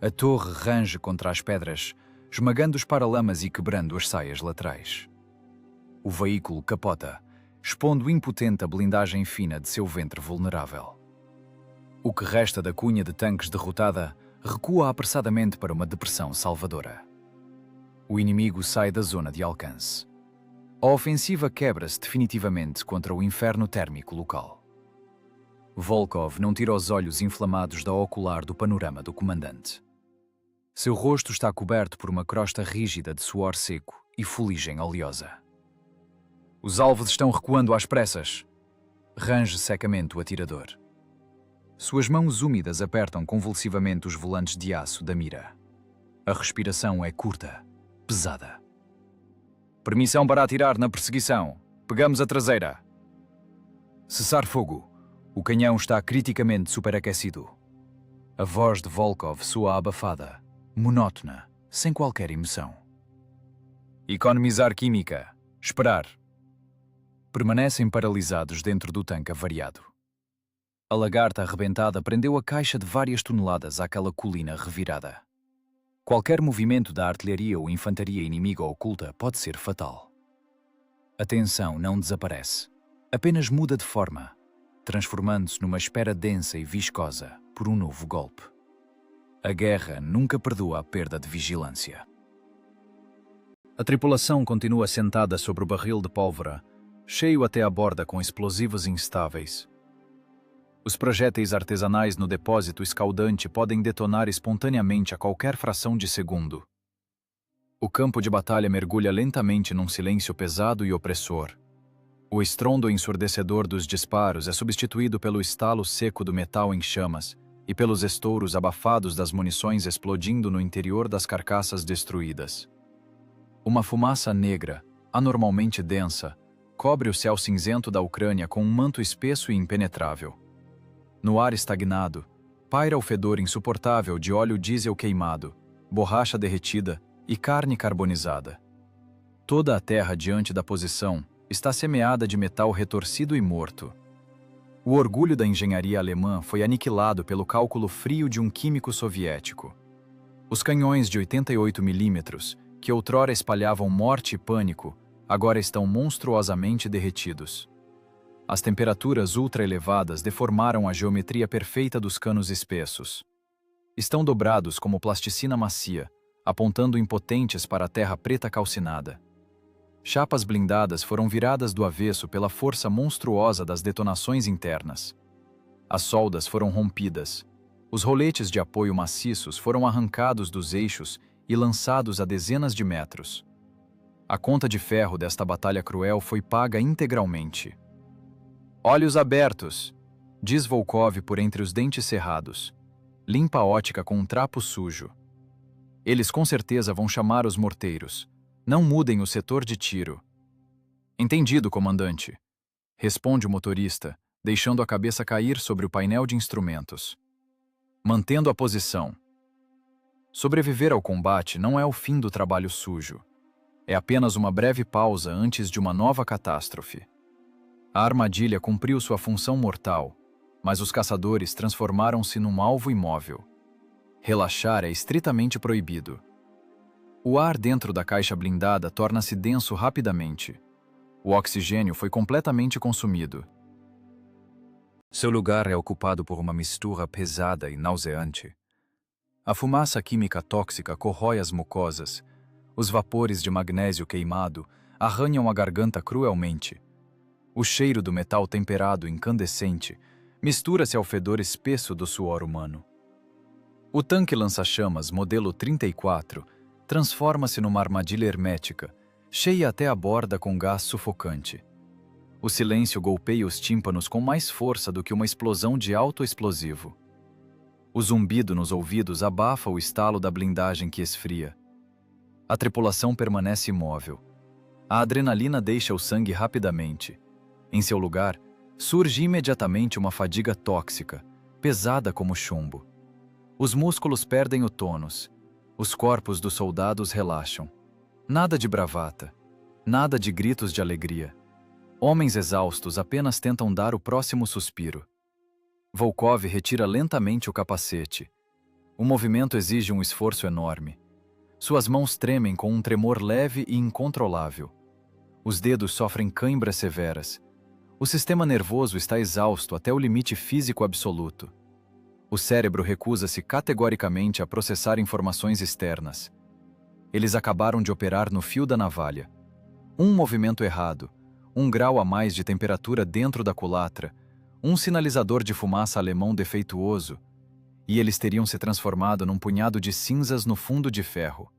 A torre range contra as pedras, esmagando os paralamas e quebrando as saias laterais. O veículo capota, expondo impotente a blindagem fina de seu ventre vulnerável. O que resta da cunha de tanques derrotada recua apressadamente para uma depressão salvadora. O inimigo sai da zona de alcance. A ofensiva quebra-se definitivamente contra o inferno térmico local. Volkov não tira os olhos inflamados da ocular do panorama do comandante. Seu rosto está coberto por uma crosta rígida de suor seco e fuligem oleosa. Os alvos estão recuando às pressas. Range secamente o atirador. Suas mãos úmidas apertam convulsivamente os volantes de aço da mira. A respiração é curta, pesada. Permissão para atirar na perseguição. Pegamos a traseira. Cessar fogo. O canhão está criticamente superaquecido. A voz de Volkov soa abafada, monótona, sem qualquer emoção. Economizar química. Esperar. Permanecem paralisados dentro do tanque avariado. A lagarta arrebentada prendeu a caixa de várias toneladas àquela colina revirada. Qualquer movimento da artilharia ou infantaria inimiga oculta pode ser fatal. A tensão não desaparece, apenas muda de forma, transformando-se numa espera densa e viscosa por um novo golpe. A guerra nunca perdoa a perda de vigilância. A tripulação continua sentada sobre o barril de pólvora, cheio até a borda com explosivos instáveis. Os projéteis artesanais no depósito escaldante podem detonar espontaneamente a qualquer fração de segundo. O campo de batalha mergulha lentamente num silêncio pesado e opressor. O estrondo ensurdecedor dos disparos é substituído pelo estalo seco do metal em chamas e pelos estouros abafados das munições explodindo no interior das carcaças destruídas. Uma fumaça negra, anormalmente densa, cobre o céu cinzento da Ucrânia com um manto espesso e impenetrável. No ar estagnado, paira o fedor insuportável de óleo diesel queimado, borracha derretida e carne carbonizada. Toda a terra diante da posição está semeada de metal retorcido e morto. O orgulho da engenharia alemã foi aniquilado pelo cálculo frio de um químico soviético. Os canhões de 88 milímetros, que outrora espalhavam morte e pânico, agora estão monstruosamente derretidos. As temperaturas ultra-elevadas deformaram a geometria perfeita dos canos espessos. Estão dobrados como plasticina macia, apontando impotentes para a terra preta calcinada. Chapas blindadas foram viradas do avesso pela força monstruosa das detonações internas. As soldas foram rompidas. Os roletes de apoio maciços foram arrancados dos eixos e lançados a dezenas de metros. A conta de ferro desta batalha cruel foi paga integralmente. Olhos abertos, diz Volkov por entre os dentes cerrados. Limpa a ótica com um trapo sujo. Eles com certeza vão chamar os morteiros. Não mudem o setor de tiro. Entendido, comandante. Responde o motorista, deixando a cabeça cair sobre o painel de instrumentos. Mantendo a posição. Sobreviver ao combate não é o fim do trabalho sujo. É apenas uma breve pausa antes de uma nova catástrofe. A armadilha cumpriu sua função mortal, mas os caçadores transformaram-se num alvo imóvel. Relaxar é estritamente proibido. O ar dentro da caixa blindada torna-se denso rapidamente. O oxigênio foi completamente consumido. Seu lugar é ocupado por uma mistura pesada e nauseante. A fumaça química tóxica corrói as mucosas. Os vapores de magnésio queimado arranham a garganta cruelmente. O cheiro do metal temperado incandescente mistura-se ao fedor espesso do suor humano. O tanque lança-chamas modelo 34 transforma-se numa armadilha hermética, cheia até a borda com gás sufocante. O silêncio golpeia os tímpanos com mais força do que uma explosão de alto explosivo. O zumbido nos ouvidos abafa o estalo da blindagem que esfria. A tripulação permanece imóvel. A adrenalina deixa o sangue rapidamente. Em seu lugar, surge imediatamente uma fadiga tóxica, pesada como chumbo. Os músculos perdem o tônus. Os corpos dos soldados relaxam. Nada de bravata. Nada de gritos de alegria. Homens exaustos apenas tentam dar o próximo suspiro. Volkov retira lentamente o capacete. O movimento exige um esforço enorme. Suas mãos tremem com um tremor leve e incontrolável. Os dedos sofrem cãibras severas. O sistema nervoso está exausto até o limite físico absoluto. O cérebro recusa-se categoricamente a processar informações externas. Eles acabaram de operar no fio da navalha. Um movimento errado, 1 grau a mais de temperatura dentro da culatra, um sinalizador de fumaça alemão defeituoso, e eles teriam se transformado num punhado de cinzas no fundo de ferro.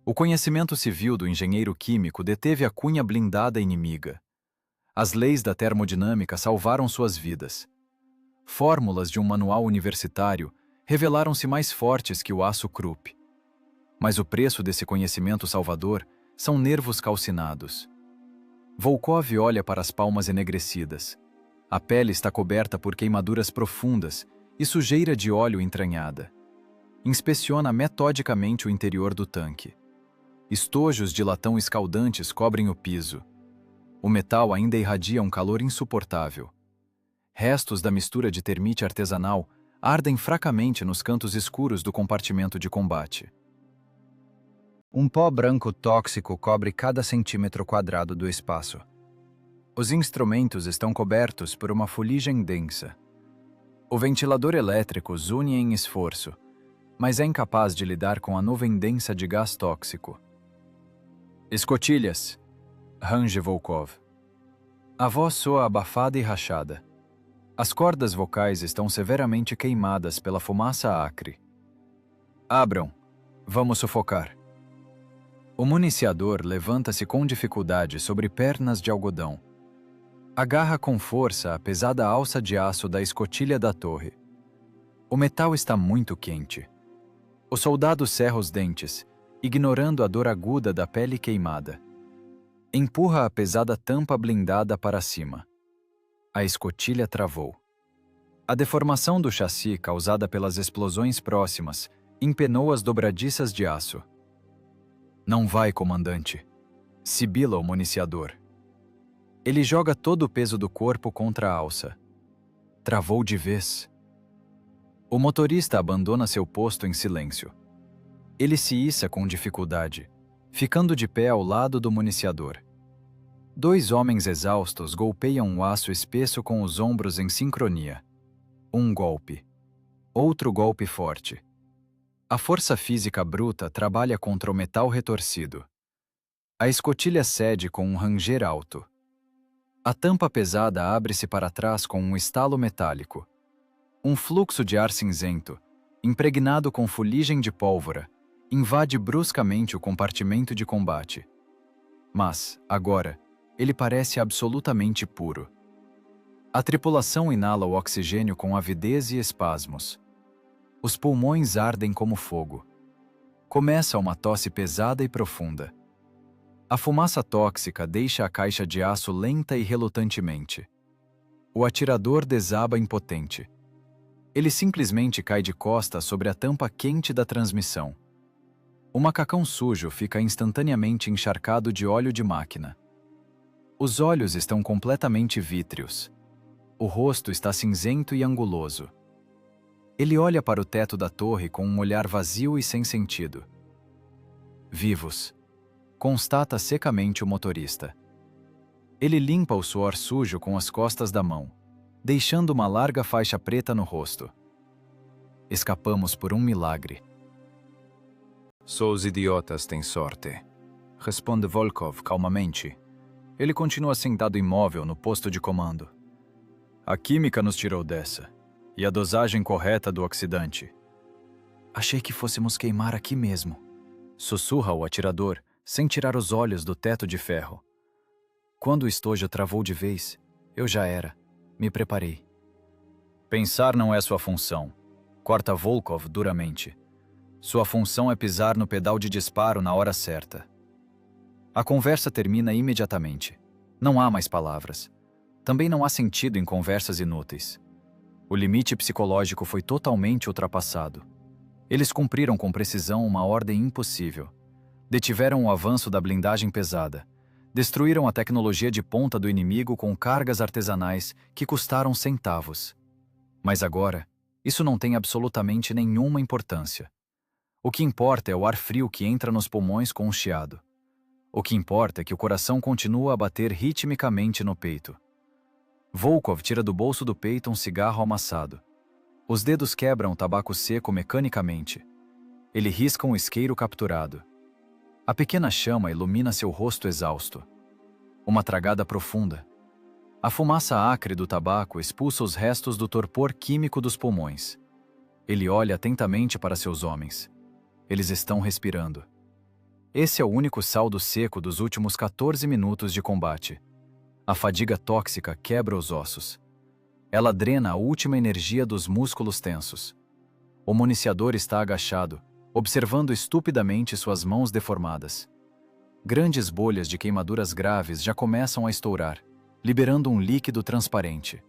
O conhecimento civil do engenheiro químico deteve a cunha blindada inimiga. As leis da termodinâmica salvaram suas vidas. Fórmulas de um manual universitário revelaram-se mais fortes que o aço Krupp. Mas o preço desse conhecimento salvador são nervos calcinados. Volkov olha para as palmas enegrecidas. A pele está coberta por queimaduras profundas e sujeira de óleo entranhada. Inspeciona metodicamente o interior do tanque. Estojos de latão escaldantes cobrem o piso. O metal ainda irradia um calor insuportável. Restos da mistura de termite artesanal ardem fracamente nos cantos escuros do compartimento de combate. Um pó branco tóxico cobre cada centímetro quadrado do espaço. Os instrumentos estão cobertos por uma fuligem densa. O ventilador elétrico zune em esforço, mas é incapaz de lidar com a nuvem densa de gás tóxico. Escotilhas, range Volkov. A voz soa abafada e rachada. As cordas vocais estão severamente queimadas pela fumaça acre. Abram, vamos sufocar. O municiador levanta-se com dificuldade sobre pernas de algodão. Agarra com força a pesada alça de aço da escotilha da torre. O metal está muito quente. O soldado cerra os dentes, ignorando a dor aguda da pele queimada. Empurra a pesada tampa blindada para cima. A escotilha travou. A deformação do chassi causada pelas explosões próximas empenou as dobradiças de aço. Não vai, comandante. Sibila o municiador. Ele joga todo o peso do corpo contra a alça. Travou de vez. O motorista abandona seu posto em silêncio. Ele se issa com dificuldade, ficando de pé ao lado do municiador. 2 homens exaustos golpeiam o aço espesso com os ombros em sincronia. Um golpe. Outro golpe forte. A força física bruta trabalha contra o metal retorcido. A escotilha cede com um ranger alto. A tampa pesada abre-se para trás com um estalo metálico. Um fluxo de ar cinzento, impregnado com fuligem de pólvora, invade bruscamente o compartimento de combate. Mas, agora, ele parece absolutamente puro. A tripulação inala o oxigênio com avidez e espasmos. Os pulmões ardem como fogo. Começa uma tosse pesada e profunda. A fumaça tóxica deixa a caixa de aço lenta e relutantemente. O atirador desaba impotente. Ele simplesmente cai de costas sobre a tampa quente da transmissão. O macacão sujo fica instantaneamente encharcado de óleo de máquina. Os olhos estão completamente vítreos. O rosto está cinzento e anguloso. Ele olha para o teto da torre com um olhar vazio e sem sentido. Vivos, constata secamente o motorista. Ele limpa o suor sujo com as costas da mão, deixando uma larga faixa preta no rosto. Escapamos por um milagre. Só os idiotas têm sorte, responde Volkov calmamente. Ele continua sentado imóvel no posto de comando. A química nos tirou dessa, e a dosagem correta do oxidante. Achei que fôssemos queimar aqui mesmo, sussurra o atirador, sem tirar os olhos do teto de ferro. Quando o estojo travou de vez, eu já era. Me preparei. Pensar não é sua função, corta Volkov duramente. Sua função é pisar no pedal de disparo na hora certa. A conversa termina imediatamente. Não há mais palavras. Também não há sentido em conversas inúteis. O limite psicológico foi totalmente ultrapassado. Eles cumpriram com precisão uma ordem impossível. Detiveram o avanço da blindagem pesada. Destruíram a tecnologia de ponta do inimigo com cargas artesanais que custaram centavos. Mas agora, isso não tem absolutamente nenhuma importância. O que importa é o ar frio que entra nos pulmões com um chiado. O que importa é que o coração continua a bater ritmicamente no peito. Volkov tira do bolso do peito um cigarro amassado. Os dedos quebram o tabaco seco mecanicamente. Ele risca um isqueiro capturado. A pequena chama ilumina seu rosto exausto. Uma tragada profunda. A fumaça acre do tabaco expulsa os restos do torpor químico dos pulmões. Ele olha atentamente para seus homens. Eles estão respirando. Esse é o único saldo seco dos últimos 14 minutos de combate. A fadiga tóxica quebra os ossos. Ela drena a última energia dos músculos tensos. O municiador está agachado, observando estupidamente suas mãos deformadas. Grandes bolhas de queimaduras graves já começam a estourar, liberando um líquido transparente.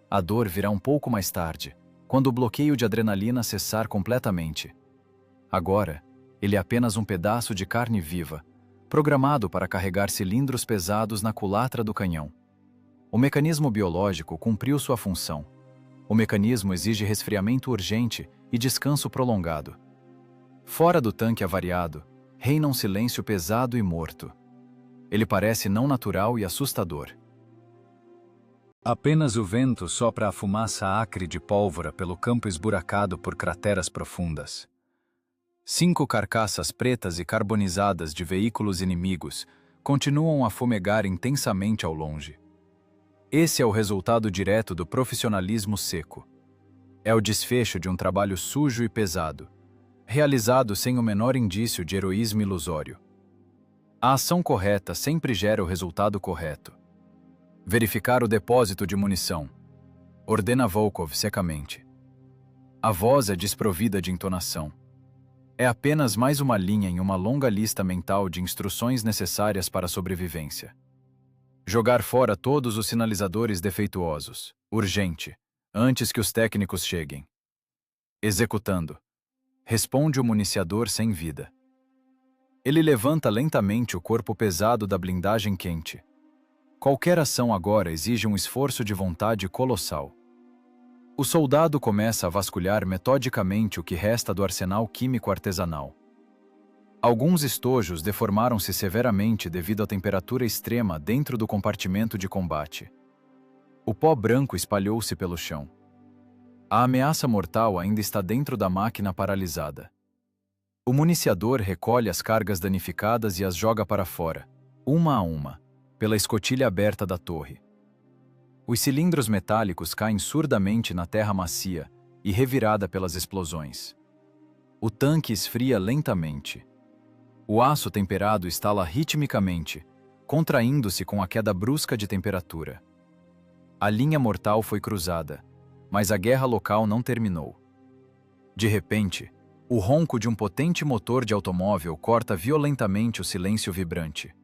A dor virá um pouco mais tarde, quando o bloqueio de adrenalina cessar completamente. Agora, ele é apenas um pedaço de carne viva, programado para carregar cilindros pesados na culatra do canhão. O mecanismo biológico cumpriu sua função. O mecanismo exige resfriamento urgente e descanso prolongado. Fora do tanque avariado, reina um silêncio pesado e morto. Ele parece não natural e assustador. Apenas o vento sopra a fumaça acre de pólvora pelo campo esburacado por crateras profundas. 5 carcaças pretas e carbonizadas de veículos inimigos continuam a fumegar intensamente ao longe. Esse é o resultado direto do profissionalismo seco. É o desfecho de um trabalho sujo e pesado, realizado sem o menor indício de heroísmo ilusório. A ação correta sempre gera o resultado correto. Verificar o depósito de munição, ordena Volkov secamente. A voz é desprovida de entonação. É apenas mais uma linha em uma longa lista mental de instruções necessárias para a sobrevivência. Jogar fora todos os sinalizadores defeituosos, urgente, antes que os técnicos cheguem. Executando. Responde o municiador sem vida. Ele levanta lentamente o corpo pesado da blindagem quente. Qualquer ação agora exige um esforço de vontade colossal. O soldado começa a vasculhar metodicamente o que resta do arsenal químico artesanal. Alguns estojos deformaram-se severamente devido à temperatura extrema dentro do compartimento de combate. O pó branco espalhou-se pelo chão. A ameaça mortal ainda está dentro da máquina paralisada. O municiador recolhe as cargas danificadas e as joga para fora, uma a uma, pela escotilha aberta da torre. Os cilindros metálicos caem surdamente na terra macia e revirada pelas explosões. O tanque esfria lentamente. O aço temperado estala ritmicamente, contraindo-se com a queda brusca de temperatura. A linha mortal foi cruzada, mas a guerra local não terminou. De repente, o ronco de um potente motor de automóvel corta violentamente o silêncio vibrante.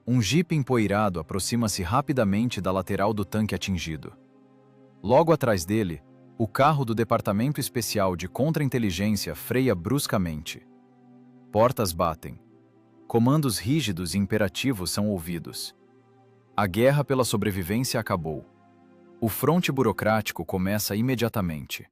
Um jipe empoeirado aproxima-se rapidamente da lateral do tanque atingido. Logo atrás dele, o carro do Departamento Especial de Contra-Inteligência freia bruscamente. Portas batem. Comandos rígidos e imperativos são ouvidos. A guerra pela sobrevivência acabou. O fronte burocrático começa imediatamente.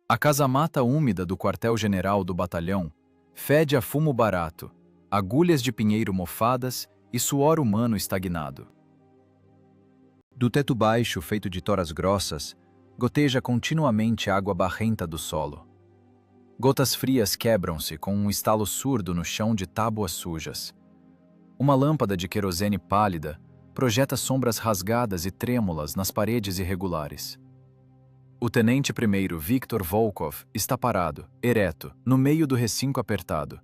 A casamata úmida do quartel-general do batalhão fede a fumo barato, agulhas de pinheiro mofadas e suor humano estagnado. Do teto baixo, feito de toras grossas, goteja continuamente água barrenta do solo. Gotas frias quebram-se com um estalo surdo no chão de tábuas sujas. Uma lâmpada de querosene pálida projeta sombras rasgadas e trêmulas nas paredes irregulares. O tenente-primeiro Viktor Volkov está parado, ereto, no meio do recinto apertado.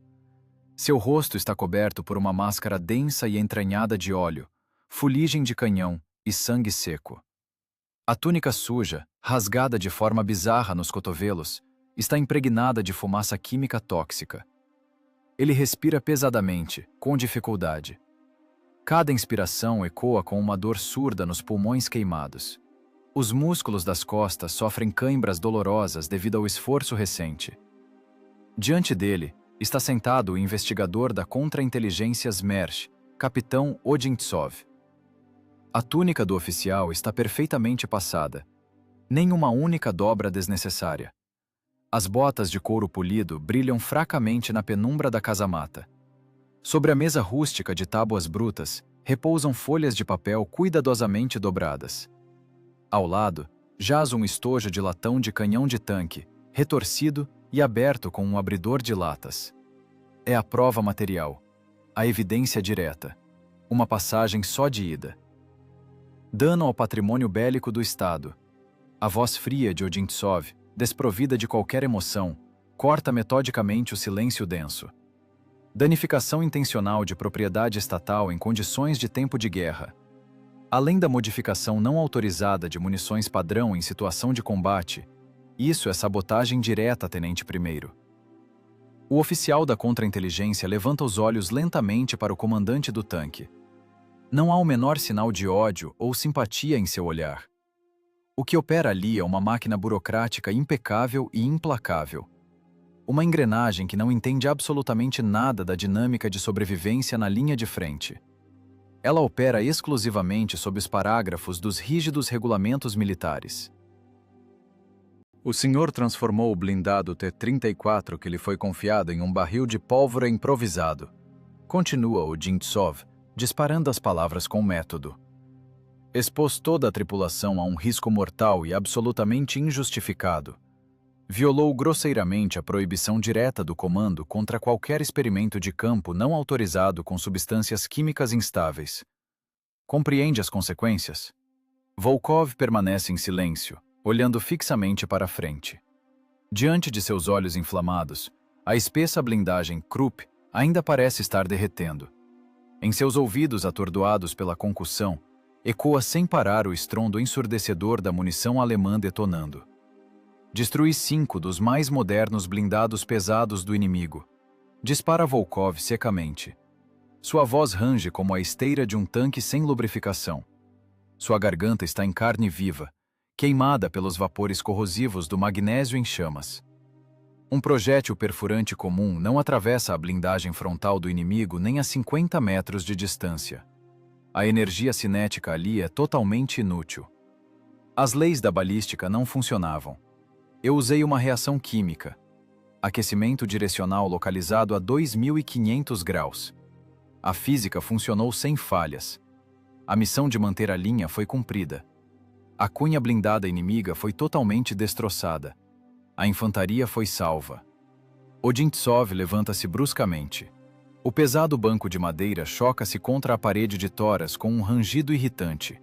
Seu rosto está coberto por uma máscara densa e entranhada de óleo, fuligem de canhão e sangue seco. A túnica suja, rasgada de forma bizarra nos cotovelos, está impregnada de fumaça química tóxica. Ele respira pesadamente, com dificuldade. Cada inspiração ecoa com uma dor surda nos pulmões queimados. Os músculos das costas sofrem cãibras dolorosas devido ao esforço recente. Diante dele, está sentado o investigador da Contra-Inteligência SMERSH, capitão Odintsov. A túnica do oficial está perfeitamente passada. Nem uma única dobra desnecessária. As botas de couro polido brilham fracamente na penumbra da casamata. Sobre a mesa rústica de tábuas brutas, repousam folhas de papel cuidadosamente dobradas. Ao lado, jaz um estojo de latão de canhão de tanque, retorcido e aberto com um abridor de latas. é a prova material, a evidência direta, uma passagem só de ida. Dano ao patrimônio bélico do Estado. A voz fria de Odintsov, desprovida de qualquer emoção, corta metodicamente o silêncio denso. Danificação intencional de propriedade estatal em condições de tempo de guerra. Além da modificação não autorizada de munições padrão em situação de combate, isso é sabotagem direta, Tenente Primeiro. O oficial da contra-inteligência levanta os olhos lentamente para o comandante do tanque. Não há o menor sinal de ódio ou simpatia em seu olhar. O que opera ali é uma máquina burocrática impecável e implacável. Uma engrenagem que não entende absolutamente nada da dinâmica de sobrevivência na linha de frente. Ela opera exclusivamente sob os parágrafos dos rígidos regulamentos militares. O senhor transformou o blindado T-34 que lhe foi confiado em um barril de pólvora improvisado. Continua Odintsov, disparando as palavras com método. Expôs toda a tripulação a um risco mortal e absolutamente injustificado. Violou grosseiramente a proibição direta do comando contra qualquer experimento de campo não autorizado com substâncias químicas instáveis. Compreende as consequências? Volkov permanece em silêncio, olhando fixamente para a frente. Diante de seus olhos inflamados, a espessa blindagem Krupp ainda parece estar derretendo. Em seus ouvidos atordoados pela concussão, ecoa sem parar o estrondo ensurdecedor da munição alemã detonando. Destrui 5 dos mais modernos blindados pesados do inimigo. Dispara Volkov secamente. Sua voz range como a esteira de um tanque sem lubrificação. Sua garganta está em carne viva, queimada pelos vapores corrosivos do magnésio em chamas. Um projétil perfurante comum não atravessa a blindagem frontal do inimigo nem a 50 metros de distância. A energia cinética ali é totalmente inútil. As leis da balística não funcionavam. Eu usei uma reação química. Aquecimento direcional localizado a 2500 graus. A física funcionou sem falhas. A missão de manter a linha foi cumprida. A cunha blindada inimiga foi totalmente destroçada. A infantaria foi salva. Odintsov levanta-se bruscamente. O pesado banco de madeira choca-se contra a parede de toras com um rangido irritante.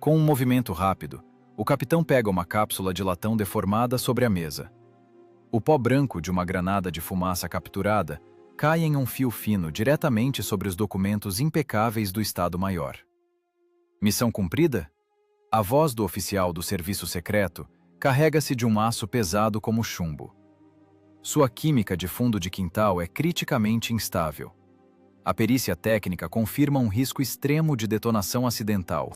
Com um movimento rápido, o capitão pega uma cápsula de latão deformada sobre a mesa. O pó branco de uma granada de fumaça capturada cai em um fio fino diretamente sobre os documentos impecáveis do Estado-Maior. Missão cumprida? A voz do oficial do serviço secreto carrega-se de um aço pesado como chumbo. Sua química de fundo de quintal é criticamente instável. A perícia técnica confirma um risco extremo de detonação acidental.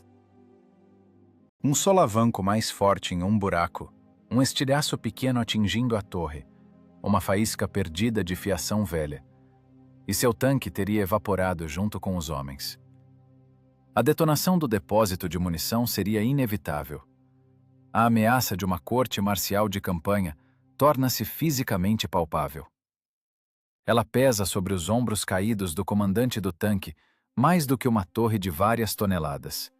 Um solavanco mais forte em um buraco, um estilhaço pequeno atingindo a torre, uma faísca perdida de fiação velha. E seu tanque teria evaporado junto com os homens. A detonação do depósito de munição seria inevitável. A ameaça de uma corte marcial de campanha torna-se fisicamente palpável. Ela pesa sobre os ombros caídos do comandante do tanque mais do que uma torre de várias toneladas.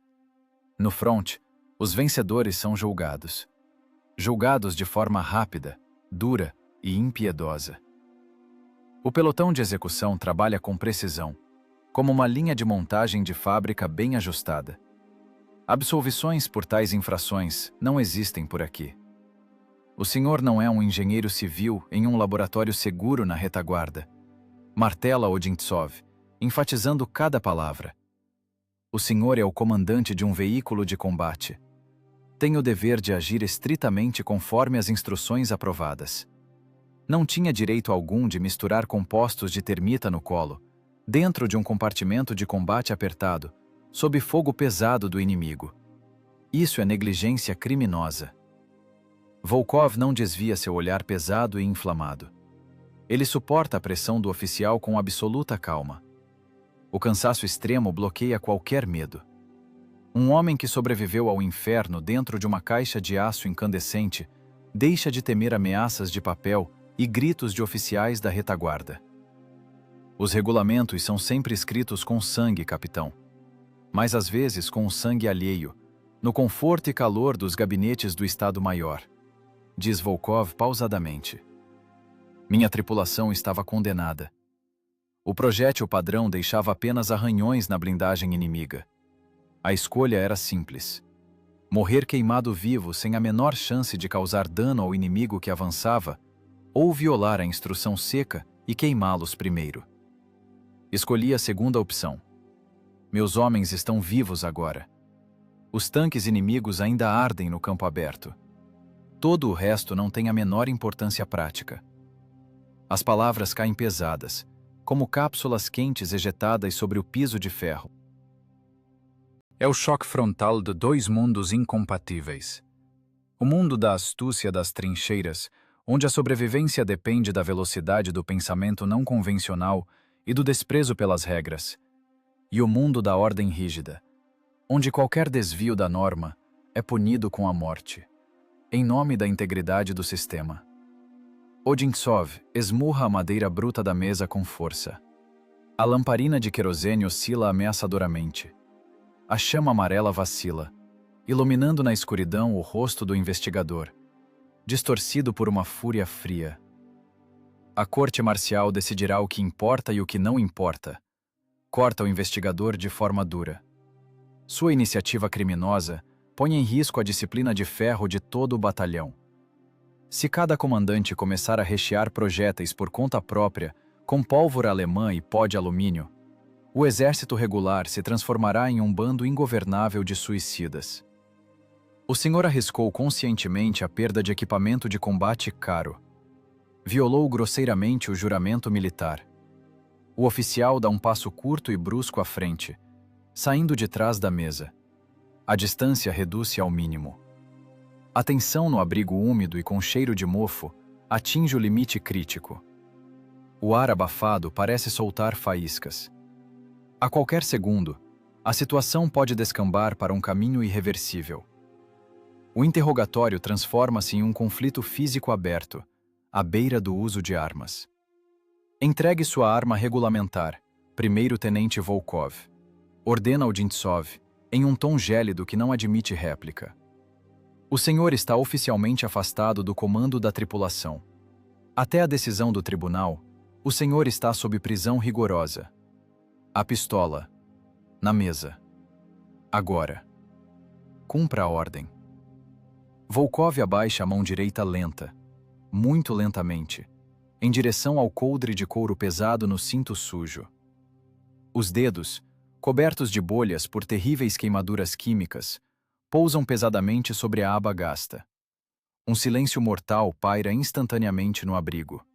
No fronte, os vencedores são julgados. Julgados de forma rápida, dura e impiedosa. O pelotão de execução trabalha com precisão, como uma linha de montagem de fábrica bem ajustada. Absolvições por tais infrações não existem por aqui. O senhor não é um engenheiro civil em um laboratório seguro na retaguarda. Martela Odintsov, enfatizando cada palavra. O senhor é o comandante de um veículo de combate. Tem o dever de agir estritamente conforme as instruções aprovadas. Não tinha direito algum de misturar compostos de termita no colo, dentro de um compartimento de combate apertado, sob fogo pesado do inimigo. Isso é negligência criminosa. Volkov não desvia seu olhar pesado e inflamado. Ele suporta a pressão do oficial com absoluta calma. O cansaço extremo bloqueia qualquer medo. Um homem que sobreviveu ao inferno dentro de uma caixa de aço incandescente deixa de temer ameaças de papel e gritos de oficiais da retaguarda. Os regulamentos são sempre escritos com sangue, capitão. Mas às vezes com o sangue alheio, no conforto e calor dos gabinetes do Estado-Maior, diz Volkov pausadamente. Minha tripulação estava condenada. O projétil padrão deixava apenas arranhões na blindagem inimiga. A escolha era simples: morrer queimado vivo sem a menor chance de causar dano ao inimigo que avançava, ou violar a instrução seca e queimá-los primeiro. Escolhi a segunda opção. Meus homens estão vivos agora. Os tanques inimigos ainda ardem no campo aberto. Todo o resto não tem a menor importância prática. As palavras caem pesadas, como cápsulas quentes ejetadas sobre o piso de ferro. É o choque frontal de dois mundos incompatíveis. O mundo da astúcia das trincheiras, onde a sobrevivência depende da velocidade do pensamento não convencional e do desprezo pelas regras. E o mundo da ordem rígida, onde qualquer desvio da norma é punido com a morte, em nome da integridade do sistema. Odintsov esmurra a madeira bruta da mesa com força. A lamparina de querosene oscila ameaçadoramente. A chama amarela vacila, iluminando na escuridão o rosto do investigador, distorcido por uma fúria fria. A corte marcial decidirá o que importa e o que não importa. Corta o investigador de forma dura. Sua iniciativa criminosa põe em risco a disciplina de ferro de todo o batalhão. Se cada comandante começar a rechear projéteis por conta própria, com pólvora alemã e pó de alumínio, o exército regular se transformará em um bando ingovernável de suicidas. O senhor arriscou conscientemente a perda de equipamento de combate caro. Violou grosseiramente o juramento militar. O oficial dá um passo curto e brusco à frente, saindo de trás da mesa. A distância reduz-se ao mínimo. A tensão no abrigo úmido e com cheiro de mofo atinge o limite crítico. O ar abafado parece soltar faíscas. A qualquer segundo, a situação pode descambar para um caminho irreversível. O interrogatório transforma-se em um conflito físico aberto, à beira do uso de armas. Entregue sua arma regulamentar, primeiro-tenente Volkov. Ordena Odintsov, em um tom gélido que não admite réplica. O senhor está oficialmente afastado do comando da tripulação. Até a decisão do tribunal, o senhor está sob prisão rigorosa. A pistola. Na mesa. Agora. Cumpra a ordem. Volkov abaixa a mão direita lenta, muito lentamente, em direção ao coldre de couro pesado no cinto sujo. Os dedos, cobertos de bolhas por terríveis queimaduras químicas, pousam pesadamente sobre a aba gasta. Um silêncio mortal paira instantaneamente no abrigo.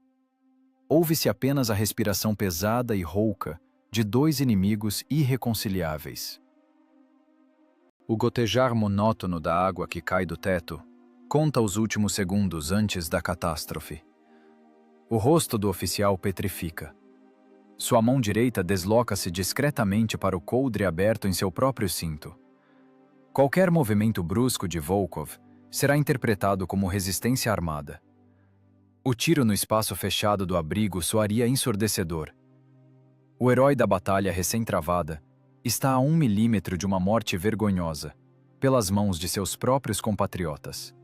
Ouve-se apenas a respiração pesada e rouca de dois inimigos irreconciliáveis. O gotejar monótono da água que cai do teto conta os últimos segundos antes da catástrofe. O rosto do oficial petrifica. Sua mão direita desloca-se discretamente para o coldre aberto em seu próprio cinto. Qualquer movimento brusco de Volkov será interpretado como resistência armada. O tiro no espaço fechado do abrigo soaria ensurdecedor. O herói da batalha recém-travada está a 1 milímetro de uma morte vergonhosa, pelas mãos de seus próprios compatriotas.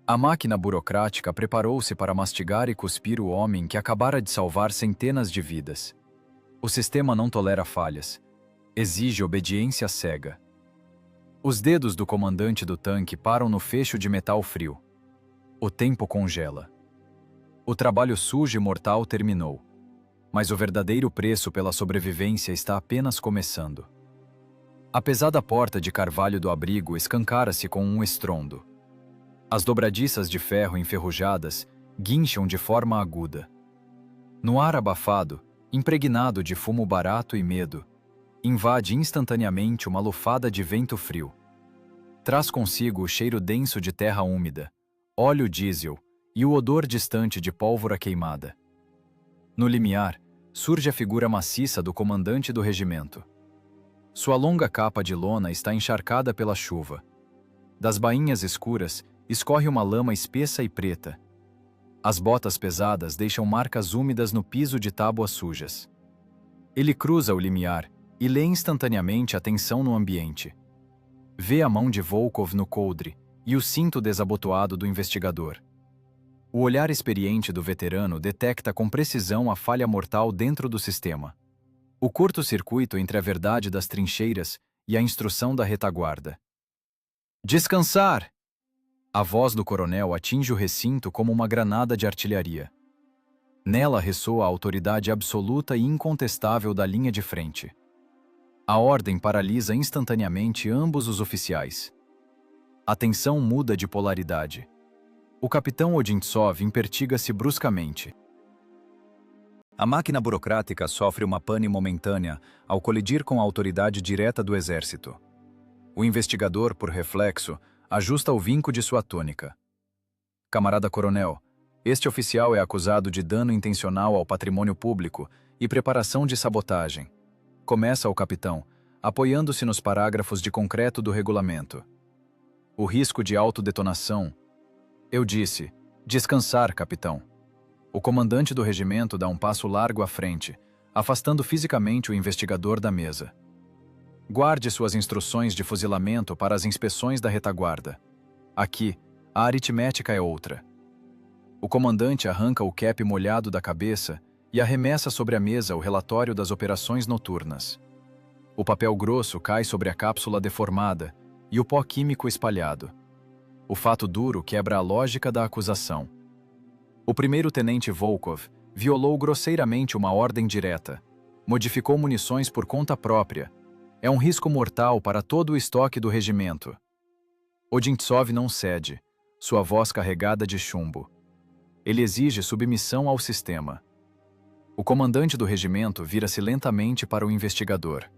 A máquina burocrática preparou-se para mastigar e cuspir o homem que acabara de salvar centenas de vidas. O sistema não tolera falhas. Exige obediência cega. Os dedos do comandante do tanque param no fecho de metal frio. O tempo congela. O trabalho sujo e mortal terminou. Mas o verdadeiro preço pela sobrevivência está apenas começando. A pesada porta de carvalho do abrigo escancara-se com um estrondo. As dobradiças de ferro enferrujadas guincham de forma aguda. No ar abafado, impregnado de fumo barato e medo, invade instantaneamente uma lufada de vento frio. Traz consigo o cheiro denso de terra úmida, óleo diesel e o odor distante de pólvora queimada. No limiar, surge a figura maciça do comandante do regimento. Sua longa capa de lona está encharcada pela chuva. Das bainhas escuras, escorre uma lama espessa e preta. As botas pesadas deixam marcas úmidas no piso de tábuas sujas. Ele cruza o limiar e lê instantaneamente a tensão no ambiente. Vê a mão de Volkov no coldre e o cinto desabotoado do investigador. O olhar experiente do veterano detecta com precisão a falha mortal dentro do sistema. O curto-circuito entre a verdade das trincheiras e a instrução da retaguarda. Descansar! A voz do coronel atinge o recinto como uma granada de artilharia. Nela ressoa a autoridade absoluta e incontestável da linha de frente. A ordem paralisa instantaneamente ambos os oficiais. A tensão muda de polaridade. O capitão Odintsov impertiga-se bruscamente. A máquina burocrática sofre uma pane momentânea ao colidir com a autoridade direta do exército. O investigador, por reflexo, ajusta o vinco de sua túnica. Camarada coronel, este oficial é acusado de dano intencional ao patrimônio público e preparação de sabotagem. Começa o capitão, apoiando-se nos parágrafos de concreto do regulamento. O risco de autodetonação. Eu disse, descansar, capitão. O comandante do regimento dá um passo largo à frente, afastando fisicamente o investigador da mesa. Guarde suas instruções de fuzilamento para as inspeções da retaguarda. Aqui, a aritmética é outra. O comandante arranca o cap molhado da cabeça e arremessa sobre a mesa o relatório das operações noturnas. O papel grosso cai sobre a cápsula deformada e o pó químico espalhado. O fato duro quebra a lógica da acusação. O primeiro-tenente Volkov violou grosseiramente uma ordem direta, modificou munições por conta própria. É um risco mortal para todo o estoque do regimento. Odintsov não cede, sua voz carregada de chumbo. Ele exige submissão ao sistema. O comandante do regimento vira-se lentamente para o investigador.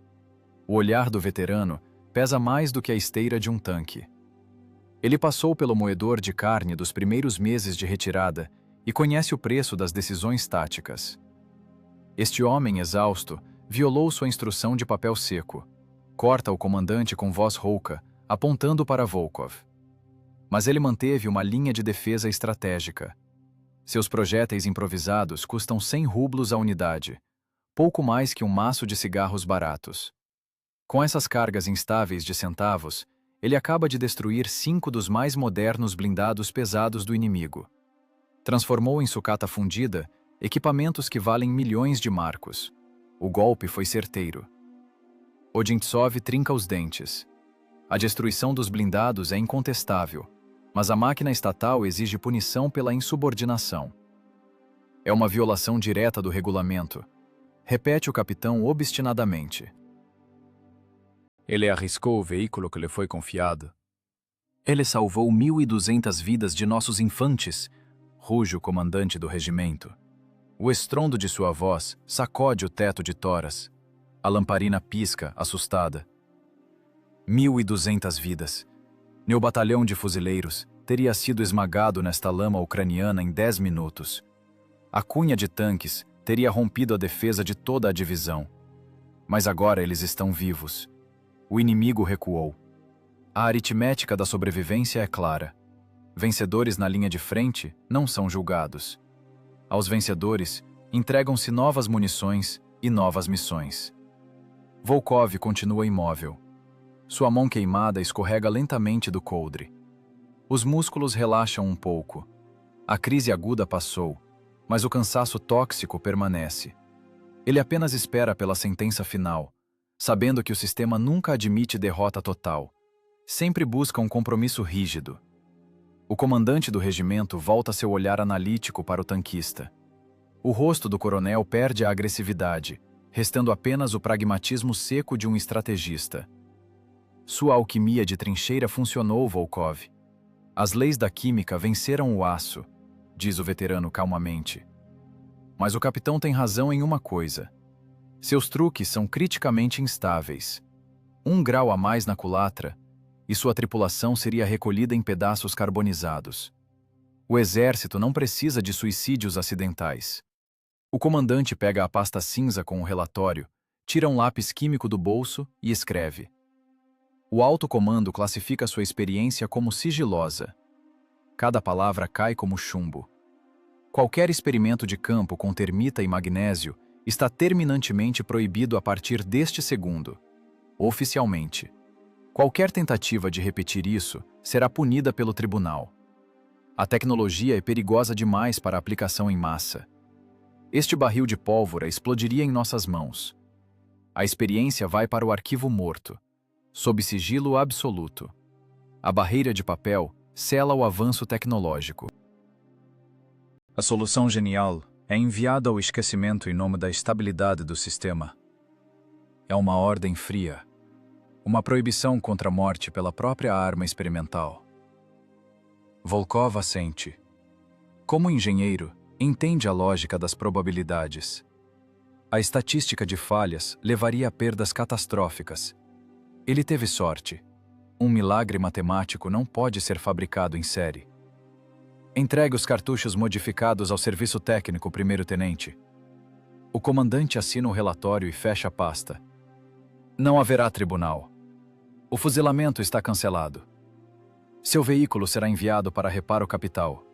O olhar do veterano pesa mais do que a esteira de um tanque. Ele passou pelo moedor de carne dos primeiros meses de retirada e conhece o preço das decisões táticas. Este homem exausto violou sua instrução de papel seco. Corta o comandante com voz rouca, apontando para Volkov. Mas ele manteve uma linha de defesa estratégica. Seus projéteis improvisados custam 100 rublos a unidade, pouco mais que um maço de cigarros baratos. Com essas cargas instáveis de centavos, ele acaba de destruir 5 dos mais modernos blindados pesados do inimigo. Transformou em sucata fundida equipamentos que valem milhões de marcos. O golpe foi certeiro. Odintsov trinca os dentes. A destruição dos blindados é incontestável, mas a máquina estatal exige punição pela insubordinação. É uma violação direta do regulamento, repete o capitão obstinadamente. Ele arriscou o veículo que lhe foi confiado. Ele salvou 1.200 vidas de nossos infantes, ruge o comandante do regimento. O estrondo de sua voz sacode o teto de toras. A lamparina pisca, assustada. 1.200 vidas. Meu batalhão de fuzileiros teria sido esmagado nesta lama ucraniana em 10 minutos. A cunha de tanques teria rompido a defesa de toda a divisão. Mas agora eles estão vivos. O inimigo recuou. A aritmética da sobrevivência é clara. Vencedores na linha de frente não são julgados. Aos vencedores, entregam-se novas munições e novas missões. Volkov continua imóvel. Sua mão queimada escorrega lentamente do coldre. Os músculos relaxam um pouco. A crise aguda passou, mas o cansaço tóxico permanece. Ele apenas espera pela sentença final, sabendo que o sistema nunca admite derrota total. Sempre busca um compromisso rígido. O comandante do regimento volta seu olhar analítico para o tanquista. O rosto do coronel perde a agressividade, restando apenas o pragmatismo seco de um estrategista. Sua alquimia de trincheira funcionou, Volkov. As leis da química venceram o aço, diz o veterano calmamente. Mas o capitão tem razão em uma coisa. Seus truques são criticamente instáveis. 1 grau a mais na culatra, e sua tripulação seria recolhida em pedaços carbonizados. O exército não precisa de suicídios acidentais. O comandante pega a pasta cinza com o relatório, tira um lápis químico do bolso e escreve. O alto comando classifica sua experiência como sigilosa. Cada palavra cai como chumbo. Qualquer experimento de campo com termita e magnésio está terminantemente proibido a partir deste segundo. Oficialmente. Qualquer tentativa de repetir isso será punida pelo tribunal. A tecnologia é perigosa demais para aplicação em massa. Este barril de pólvora explodiria em nossas mãos. A experiência vai para o arquivo morto, sob sigilo absoluto. A barreira de papel sela o avanço tecnológico. A solução genial é enviada ao esquecimento em nome da estabilidade do sistema. É uma ordem fria, uma proibição contra a morte pela própria arma experimental. Volkov assente. Como engenheiro, entende a lógica das probabilidades. A estatística de falhas levaria a perdas catastróficas. Ele teve sorte. Um milagre matemático não pode ser fabricado em série. Entregue os cartuchos modificados ao serviço técnico, primeiro-tenente. O comandante assina o relatório e fecha a pasta. Não haverá tribunal. O fuzilamento está cancelado. Seu veículo será enviado para reparo capital.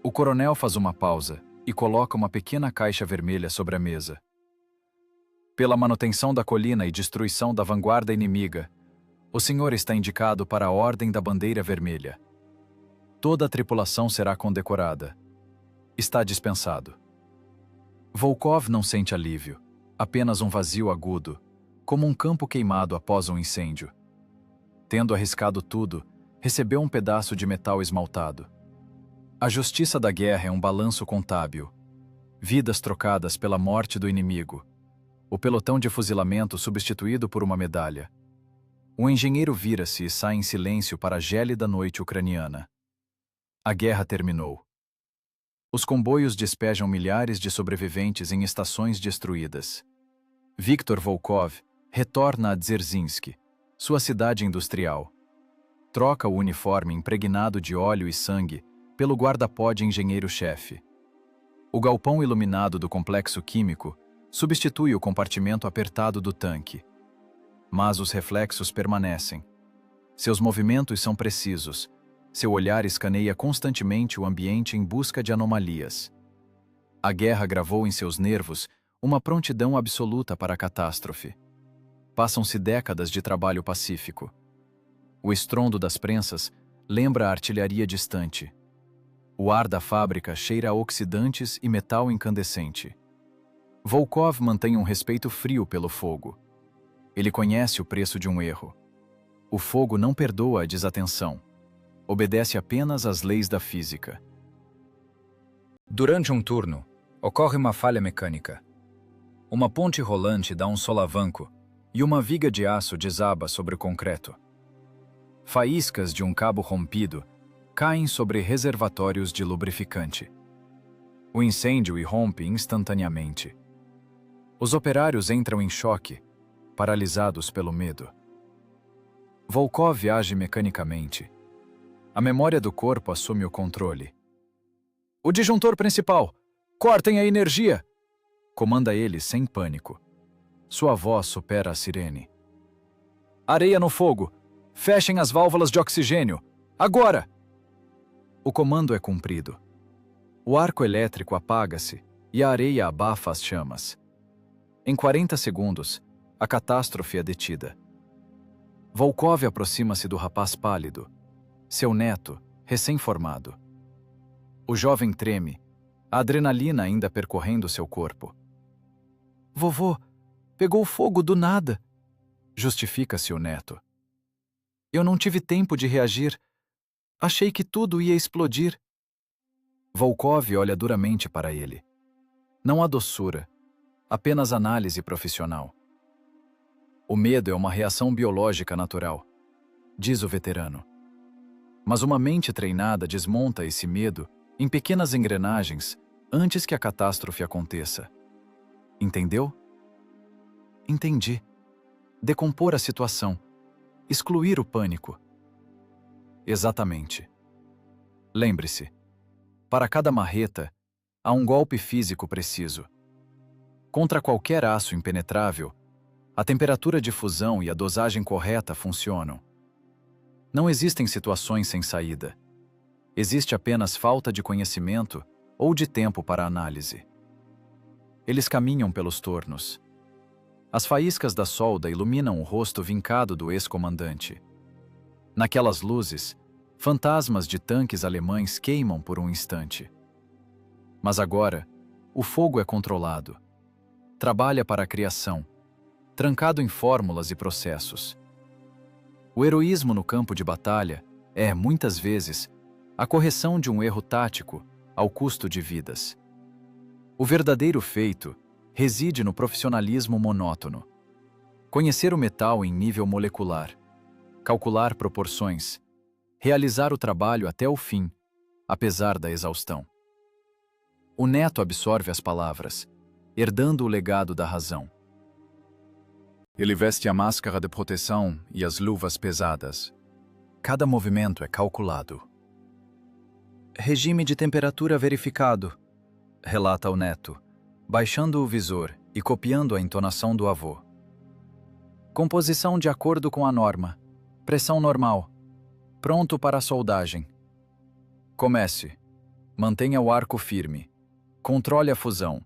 O coronel faz uma pausa e coloca uma pequena caixa vermelha sobre a mesa. Pela manutenção da colina e destruição da vanguarda inimiga, o senhor está indicado para a Ordem da Bandeira Vermelha. Toda a tripulação será condecorada. Está dispensado. Volkov não sente alívio, apenas um vazio agudo, como um campo queimado após um incêndio. Tendo arriscado tudo, recebeu um pedaço de metal esmaltado. A justiça da guerra é um balanço contábil. Vidas trocadas pela morte do inimigo. O pelotão de fuzilamento substituído por uma medalha. O engenheiro vira-se e sai em silêncio para a gélida noite ucraniana. A guerra terminou. Os comboios despejam milhares de sobreviventes em estações destruídas. Viktor Volkov retorna a Dzerzhinsky, sua cidade industrial. Troca o uniforme impregnado de óleo e sangue pelo guarda-pó de engenheiro-chefe. O galpão iluminado do complexo químico substitui o compartimento apertado do tanque. Mas os reflexos permanecem. Seus movimentos são precisos. Seu olhar escaneia constantemente o ambiente em busca de anomalias. A guerra gravou em seus nervos uma prontidão absoluta para a catástrofe. Passam-se décadas de trabalho pacífico. O estrondo das prensas lembra a artilharia distante. O ar da fábrica cheira a oxidantes e metal incandescente. Volkov mantém um respeito frio pelo fogo. Ele conhece o preço de um erro. O fogo não perdoa a desatenção. Obedece apenas às leis da física. Durante um turno, ocorre uma falha mecânica. Uma ponte rolante dá um solavanco e uma viga de aço desaba sobre o concreto. Faíscas de um cabo rompido caem sobre reservatórios de lubrificante. O incêndio irrompe instantaneamente. Os operários entram em choque, paralisados pelo medo. Volkov age mecanicamente. A memória do corpo assume o controle. "O disjuntor principal! Cortem a energia!" Comanda ele sem pânico. Sua voz supera a sirene. "Areia no fogo! Fechem as válvulas de oxigênio! Agora!" O comando é cumprido. O arco elétrico apaga-se e a areia abafa as chamas. Em 40 segundos, a catástrofe é detida. Volkov aproxima-se do rapaz pálido, seu neto, recém-formado. O jovem treme, a adrenalina ainda percorrendo seu corpo. "Vovô, pegou fogo do nada", justifica-se o neto. "Eu não tive tempo de reagir. Achei que tudo ia explodir." Volkov olha duramente para ele. Não há doçura, apenas análise profissional. "O medo é uma reação biológica natural", diz o veterano. Mas uma mente treinada desmonta esse medo em pequenas engrenagens antes que a catástrofe aconteça. Entendeu? Entendi. Decompor a situação. Excluir o pânico. Exatamente. Lembre-se, para cada marreta, há um golpe físico preciso. Contra qualquer aço impenetrável, a temperatura de fusão e a dosagem correta funcionam. Não existem situações sem saída. Existe apenas falta de conhecimento ou de tempo para análise. Eles caminham pelos tornos. As faíscas da solda iluminam o rosto vincado do ex-comandante. Naquelas luzes, Fantasmas de tanques alemães queimam por um instante. Mas agora, o fogo é controlado. Trabalha para a criação, trancado em fórmulas e processos. O heroísmo no campo de batalha é, muitas vezes, a correção de um erro tático ao custo de vidas. O verdadeiro feito reside no profissionalismo monótono. Conhecer o metal em nível molecular, calcular proporções, realizar o trabalho até o fim, apesar da exaustão. O neto absorve as palavras, herdando o legado da razão. Ele veste a máscara de proteção e as luvas pesadas. Cada movimento é calculado. Regime de temperatura verificado, relata o neto, baixando o visor e copiando a entonação do avô. Composição de acordo com a norma. Pressão normal. Pronto para a soldagem. Comece. Mantenha o arco firme. Controle a fusão.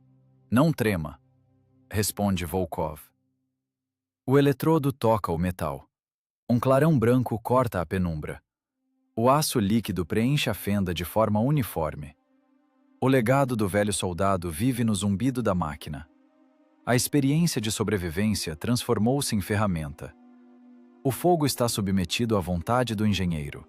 Não trema, responde Volkov. O eletrodo toca o metal. Um clarão branco corta a penumbra. O aço líquido preenche a fenda de forma uniforme. O legado do velho soldado vive no zumbido da máquina. A experiência de sobrevivência transformou-se em ferramenta. O fogo está submetido à vontade do engenheiro.